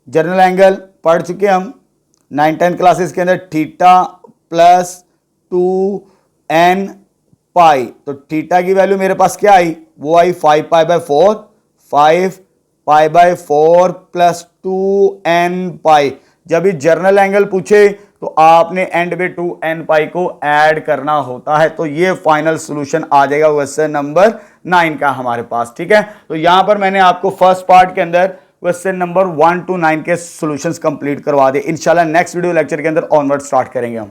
जर्नल एंगल पढ़ चुके हम 9-10 क्लासेस के अंदर, थीटा प्लस 2n पाई, तो थीटा की वैल्यू मेरे पास क्या आई, वो आई 5 pi by 4, 5 pi by 4 plus 2n पाई। जब ये जर्नल एंगल पूछे तो आपने एंड में 2n पाई को ऐड करना होता है, तो ये फाइनल सॉल्यूशन आ जाएगा क्वेश्चन नंबर 9 का हमारे पास। ठीक है, तो यहां पर मैंने आपको फर्स्ट पार्ट के अंदर क्वेश्चन नंबर 1 to 9 के सॉल्यूशंस कंप्लीट करवा दिए। इंशाल्लाह नेक्स्ट वीडियो लेक्चर के अंदर ऑनवर्ड स्टार्ट करेंगे हम।